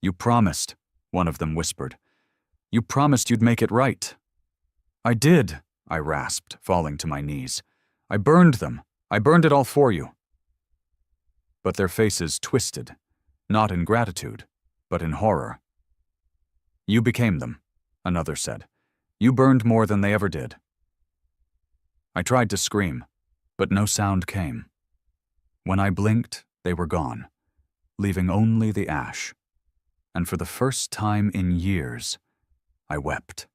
"You promised," one of them whispered. "You promised you'd make it right." "I did," I rasped, falling to my knees. "I burned them. I burned it all for you." But their faces twisted, not in gratitude, but in horror. "You became them," another said. "You burned more than they ever did." I tried to scream, but no sound came. When I blinked, they were gone, leaving only the ash. And for the first time in years, I wept.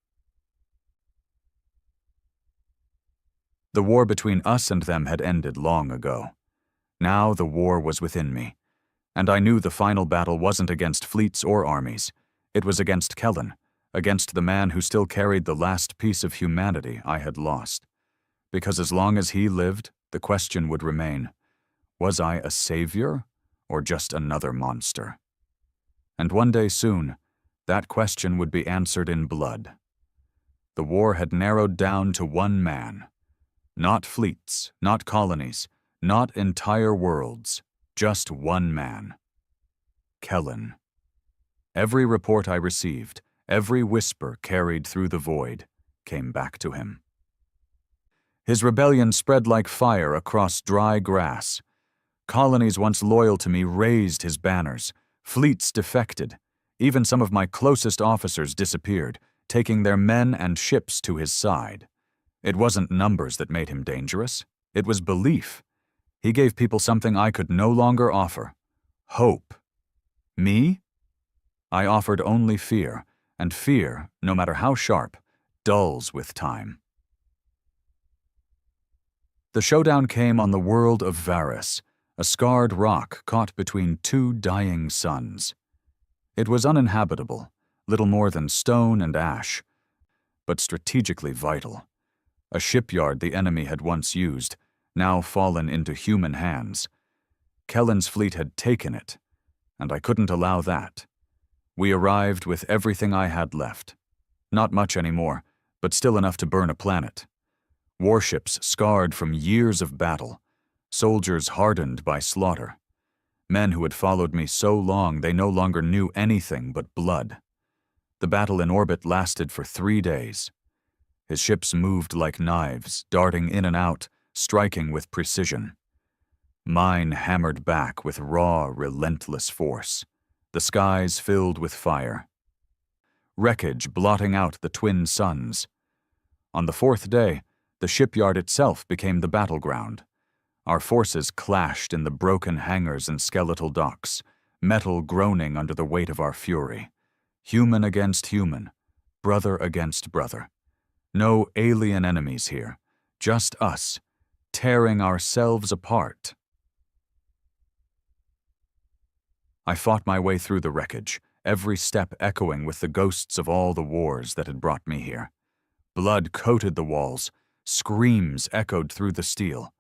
The war between us and them had ended long ago. Now the war was within me, and I knew the final battle wasn't against fleets or armies. It was against Kellen, against the man who still carried the last piece of humanity I had lost. Because as long as he lived, the question would remain, was I a savior or just another monster? And one day soon, that question would be answered in blood. The war had narrowed down to one man. Not fleets, not colonies, not entire worlds, just one man. Kellen. Every report I received, every whisper carried through the void, came back to him. His rebellion spread like fire across dry grass. Colonies once loyal to me raised his banners. Fleets defected. Even some of my closest officers disappeared, taking their men and ships to his side. It wasn't numbers that made him dangerous. It was belief. He gave people something I could no longer offer. Hope. Me? I offered only fear, and fear, no matter how sharp, dulls with time. The showdown came on the world of Varus, a scarred rock caught between 2 dying suns. It was uninhabitable, little more than stone and ash, but strategically vital. A shipyard the enemy had once used, now fallen into human hands. Kellen's fleet had taken it, and I couldn't allow that. We arrived with everything I had left. Not much anymore, but still enough to burn a planet. Warships scarred from years of battle, soldiers hardened by slaughter. Men who had followed me so long they no longer knew anything but blood. The battle in orbit lasted for 3 days. His ships moved like knives, darting in and out, striking with precision. Mine hammered back with raw, relentless force. The skies filled with fire. Wreckage blotting out the twin suns. On the 4th day, the shipyard itself became the battleground. Our forces clashed in the broken hangars and skeletal docks, metal groaning under the weight of our fury. Human against human, brother against brother. No alien enemies here, just us, tearing ourselves apart. I fought my way through the wreckage, every step echoing with the ghosts of all the wars that had brought me here. Blood coated the walls, screams echoed through the steel.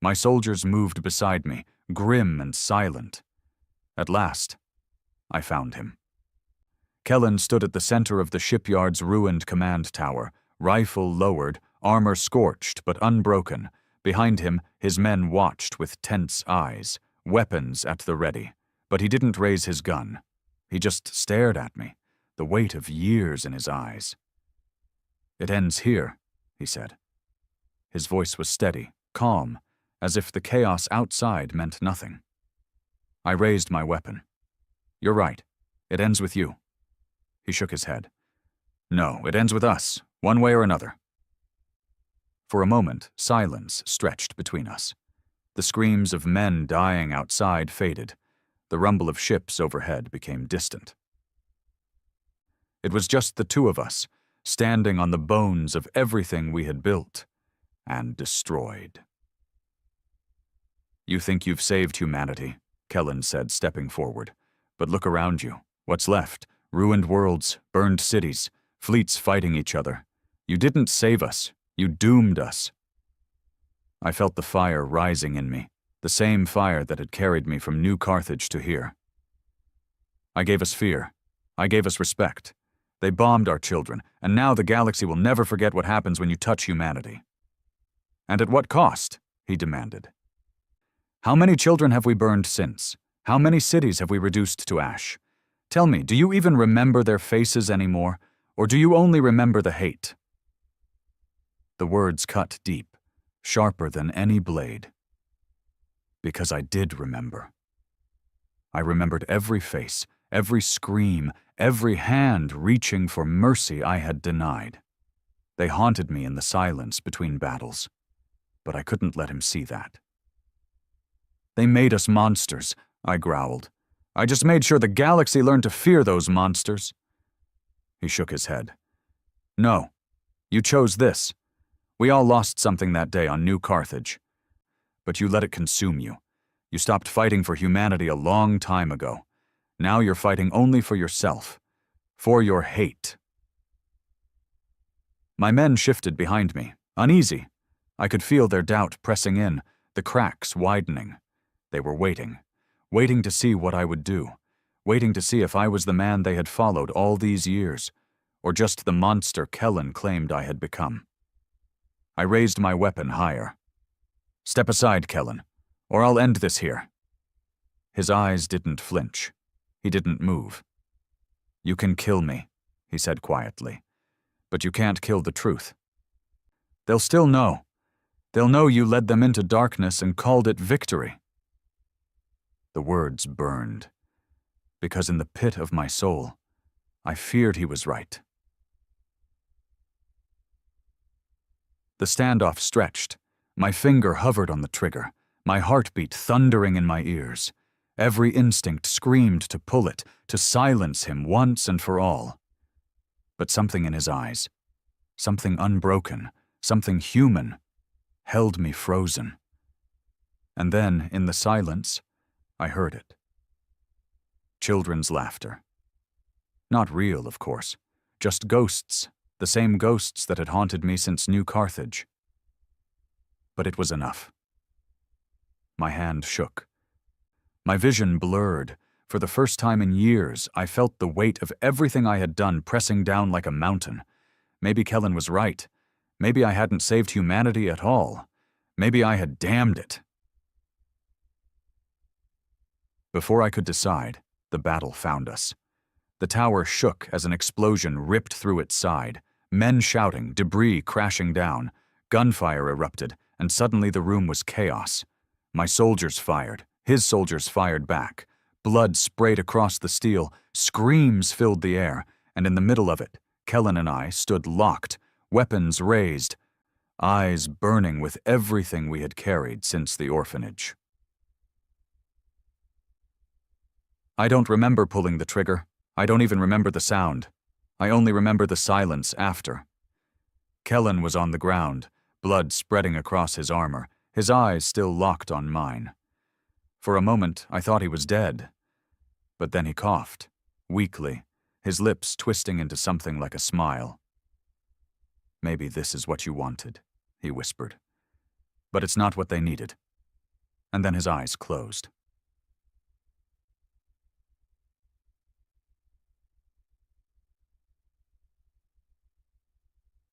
My soldiers moved beside me, grim and silent. At last, I found him. Kellen stood at the center of the shipyard's ruined command tower, rifle lowered, armor scorched but unbroken. Behind him, his men watched with tense eyes, weapons at the ready. But he didn't raise his gun. He just stared at me, the weight of years in his eyes. "It ends here," he said. His voice was steady, calm, as if the chaos outside meant nothing. I raised my weapon. "You're right. It ends with you." He shook his head. "No, it ends with us, one way or another." For a moment, silence stretched between us. The screams of men dying outside faded. The rumble of ships overhead became distant. It was just the 2 of us, standing on the bones of everything we had built and destroyed. "You think you've saved humanity," Kellen said, stepping forward. But look around you. What's left? Ruined worlds, burned cities, fleets fighting each other. You didn't save us. You doomed us. I felt the fire rising in me, the same fire that had carried me from New Carthage to here. I gave us fear. I gave us respect. They bombed our children, and now the galaxy will never forget what happens when you touch humanity. And at what cost? He demanded. How many children have we burned since? How many cities have we reduced to ash? Tell me, do you even remember their faces anymore, or do you only remember the hate? The words cut deep, sharper than any blade. Because I did remember. I remembered every face, every scream, every hand reaching for mercy I had denied. They haunted me in the silence between battles, but I couldn't let him see that. They made us monsters, I growled. I just made sure the galaxy learned to fear those monsters. He shook his head. No, you chose this. We all lost something that day on New Carthage. But you let it consume you. You stopped fighting for humanity a long time ago. Now you're fighting only for yourself. For your hate. My men shifted behind me, uneasy. I could feel their doubt pressing in, the cracks widening. They were waiting to see what I would do, waiting to see if I was the man they had followed all these years, or just the monster Kellen claimed I had become. I raised my weapon higher. Step aside, Kellen, or I'll end this here. His eyes didn't flinch. He didn't move. You can kill me, he said quietly, but you can't kill the truth. They'll still know. They'll know you led them into darkness and called it victory. The words burned, because in the pit of my soul, I feared he was right. The standoff stretched. My finger hovered on the trigger, my heartbeat thundering in my ears. Every instinct screamed to pull it, to silence him once and for all. But something in his eyes, something unbroken, something human, held me frozen. And then, in the silence, I heard it. Children's laughter. Not real, of course, just ghosts, the same ghosts that had haunted me since New Carthage. But it was enough. My hand shook. My vision blurred. For the first time in years, I felt the weight of everything I had done pressing down like a mountain. Maybe Kellen was right. Maybe I hadn't saved humanity at all. Maybe I had damned it. Before I could decide, the battle found us. The tower shook as an explosion ripped through its side, men shouting, debris crashing down, gunfire erupted, and suddenly the room was chaos. My soldiers fired, his soldiers fired back. Blood sprayed across the steel, screams filled the air, and in the middle of it, Kellen and I stood locked, weapons raised, eyes burning with everything we had carried since the orphanage. I don't remember pulling the trigger. I don't even remember the sound. I only remember the silence after. Kellen was on the ground, blood spreading across his armor, his eyes still locked on mine. For a moment, I thought he was dead. But then he coughed, weakly, his lips twisting into something like a smile. Maybe this is what you wanted, he whispered. But it's not what they needed. And then his eyes closed.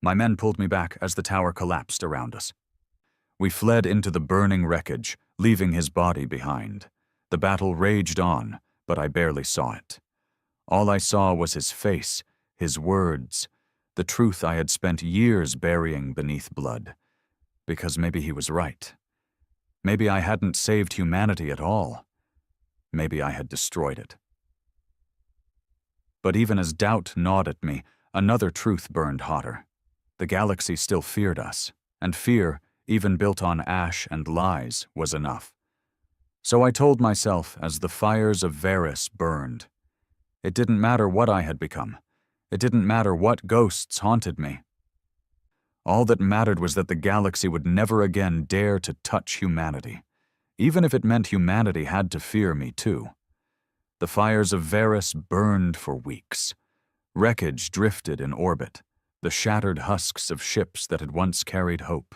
My men pulled me back as the tower collapsed around us. We fled into the burning wreckage, leaving his body behind. The battle raged on, but I barely saw it. All I saw was his face, his words, the truth I had spent years burying beneath blood. Because maybe he was right. Maybe I hadn't saved humanity at all. Maybe I had destroyed it. But even as doubt gnawed at me, another truth burned hotter. The galaxy still feared us, and fear, even built on ash and lies, was enough. So I told myself as the fires of Varys burned. It didn't matter what I had become. It didn't matter what ghosts haunted me. All that mattered was that the galaxy would never again dare to touch humanity. even if it meant humanity had to fear me too. The fires of Varus burned for weeks. Wreckage drifted in orbit, the shattered husks of ships that had once carried hope.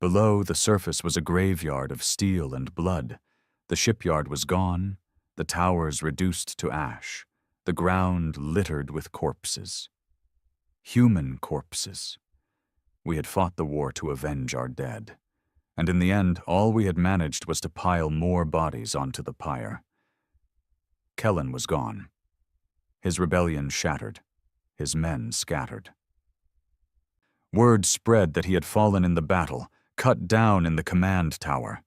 Below the surface was a graveyard of steel and blood. The shipyard was gone, the towers reduced to ash, the ground littered with corpses. Human corpses. We had fought the war to avenge our dead, and in the end all we had managed was to pile more bodies onto the pyre. Kellen was gone. His rebellion shattered, his men scattered. Word spread that he had fallen in the battle, cut down in the command tower.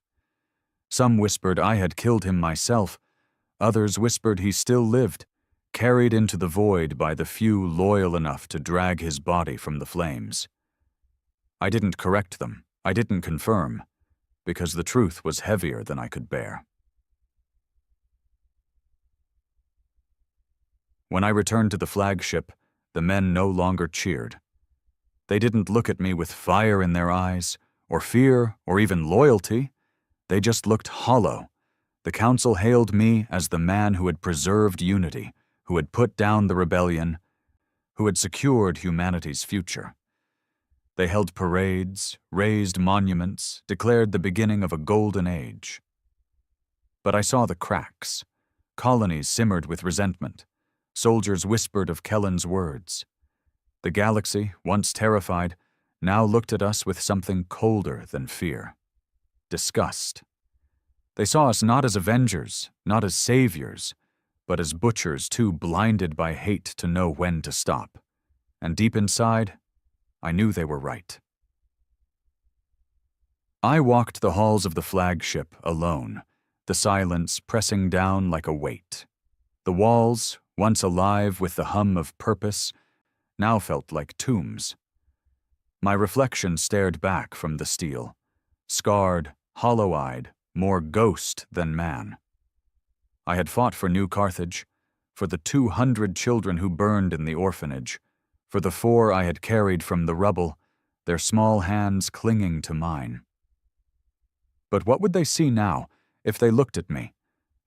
Some whispered I had killed him myself, others whispered he still lived, carried into the void by the few loyal enough to drag his body from the flames. I didn't correct them, I didn't confirm, because the truth was heavier than I could bear. When I returned to the flagship, the men no longer cheered. They didn't look at me with fire in their eyes, or fear, or even loyalty. They just looked hollow. The council hailed me as the man who had preserved unity, who had put down the rebellion, who had secured humanity's future. They held parades, raised monuments, declared the beginning of a golden age. But I saw the cracks. Colonies simmered with resentment. Soldiers whispered of Kellen's words. The galaxy, once terrified, now looked at us with something colder than fear. Disgust. They saw us not as avengers, not as saviors, but as butchers too blinded by hate to know when to stop. And deep inside, I knew they were right. I walked the halls of the flagship alone, the silence pressing down like a weight. The walls, once alive with the hum of purpose, now felt like tombs. My reflection stared back from the steel, scarred, hollow-eyed, more ghost than man. I had fought for New Carthage, for the 200 children who burned in the orphanage, for the 4 I had carried from the rubble, their small hands clinging to mine. But what would they see now if they looked at me?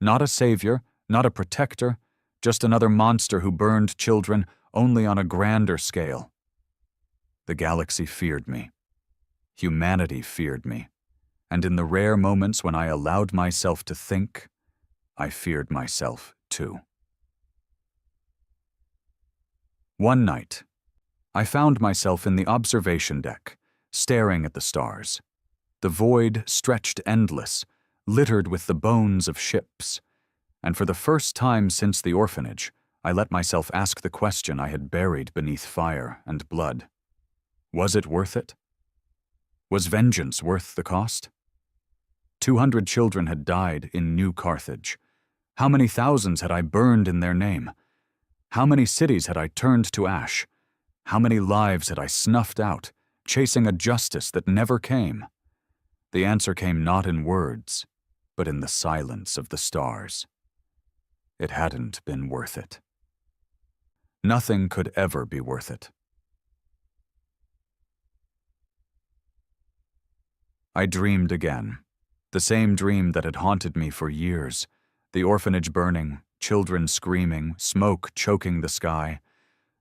Not a savior, not a protector, just another monster who burned children, only on a grander scale. The galaxy feared me. Humanity feared me. And in the rare moments when I allowed myself to think, I feared myself too. One night, I found myself in the observation deck, staring at the stars. The void stretched endless, littered with the bones of ships. And for the first time since the orphanage, I let myself ask the question I had buried beneath fire and blood. Was it worth it? Was vengeance worth the cost? 200 children had died in New Carthage. How many thousands had I burned in their name? How many cities had I turned to ash? How many lives had I snuffed out, chasing a justice that never came? The answer came not in words, but in the silence of the stars. It hadn't been worth it. Nothing could ever be worth it. I dreamed again, the same dream that had haunted me for years, the orphanage burning, children screaming, smoke choking the sky.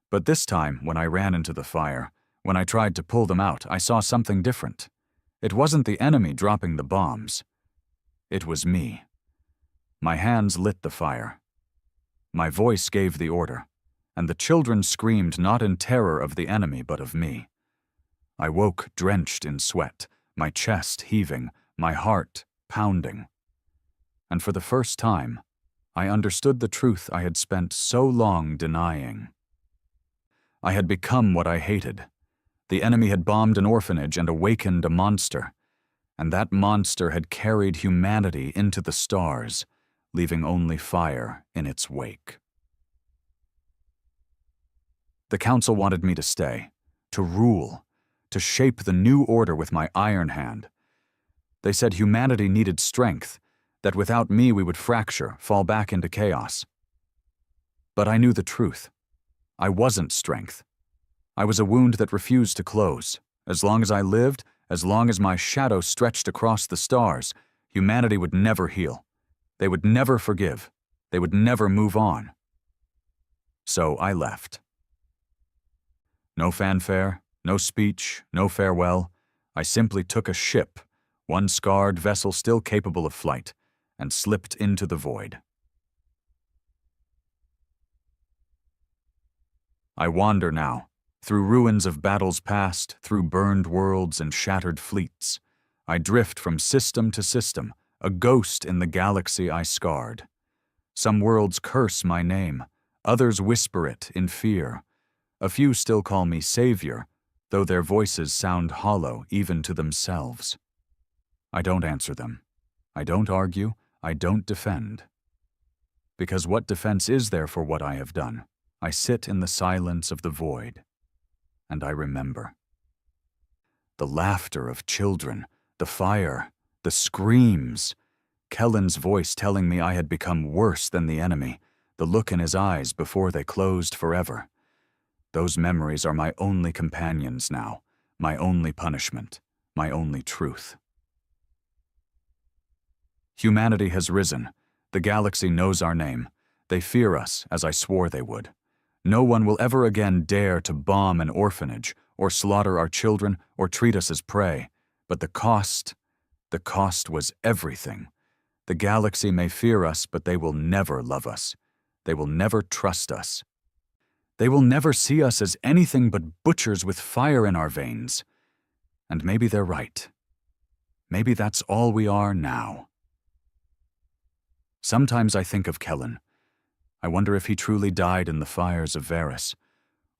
But this time, when I ran into the fire, when I tried to pull them out, I saw something different. It wasn't the enemy dropping the bombs. It was me. My hands lit the fire. My voice gave the order, and the children screamed not in terror of the enemy but of me. I woke drenched in sweat, my chest heaving, my heart pounding. And for the first time, I understood the truth I had spent so long denying. I had become what I hated. The enemy had bombed an orphanage and awakened a monster, and that monster had carried humanity into the stars, leaving only fire in its wake. The council wanted me to stay, to rule, to shape the new order with my iron hand. They said humanity needed strength, that without me we would fracture, fall back into chaos. But I knew the truth. I wasn't strength. I was a wound that refused to close. As long as I lived, as long as my shadow stretched across the stars, Humanity would never heal. They would never forgive. They would never move on. So I left. No fanfare, no speech, no farewell. I simply took a ship, one scarred vessel still capable of flight, and slipped into the void. I wander now, through ruins of battles past, through burned worlds and shattered fleets. I drift from system to system, a ghost in the galaxy I scarred. Some worlds curse my name, others whisper it in fear. A few still call me savior, though their voices sound hollow even to themselves. I don't answer them. I don't argue. I don't defend. Because what defense is there for what I have done? I sit in the silence of the void, and I remember. The laughter of children, the fire, the screams. Kellen's voice telling me I had become worse than the enemy, the look in his eyes before they closed forever. Those memories are my only companions now, my only punishment, my only truth. Humanity has risen. The galaxy knows our name. They fear us, as I swore they would. No one will ever again dare to bomb an orphanage, or slaughter our children, or treat us as prey. But the cost was everything. The galaxy may fear us, but they will never love us. They will never trust us. They will never see us as anything but butchers with fire in our veins. And maybe they're right. Maybe that's all we are now. Sometimes I think of Kellen. I wonder if he truly died in the fires of Varys,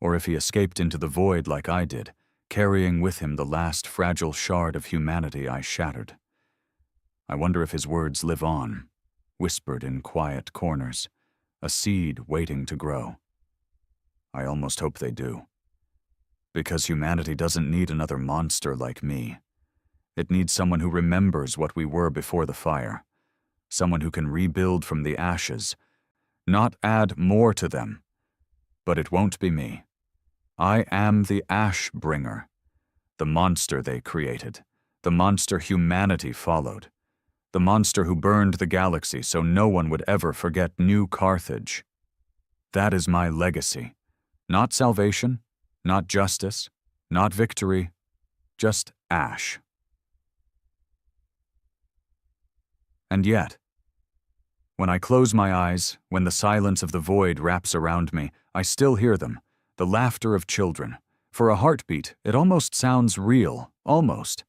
or if he escaped into the void like I did, carrying with him the last fragile shard of humanity I shattered. I wonder if his words live on, whispered in quiet corners, a seed waiting to grow. I almost hope they do. Because humanity doesn't need another monster like me. It needs someone who remembers what we were before the fire, someone who can rebuild from the ashes, not add more to them. But it won't be me. I am the Ash Bringer, the monster they created, the monster humanity followed, the monster who burned the galaxy so no one would ever forget New Carthage. That is my legacy. Not salvation, not justice, not victory, just ash. And yet, when I close my eyes, when the silence of the void wraps around me, I still hear them, the laughter of children. For a heartbeat, it almost sounds real, almost.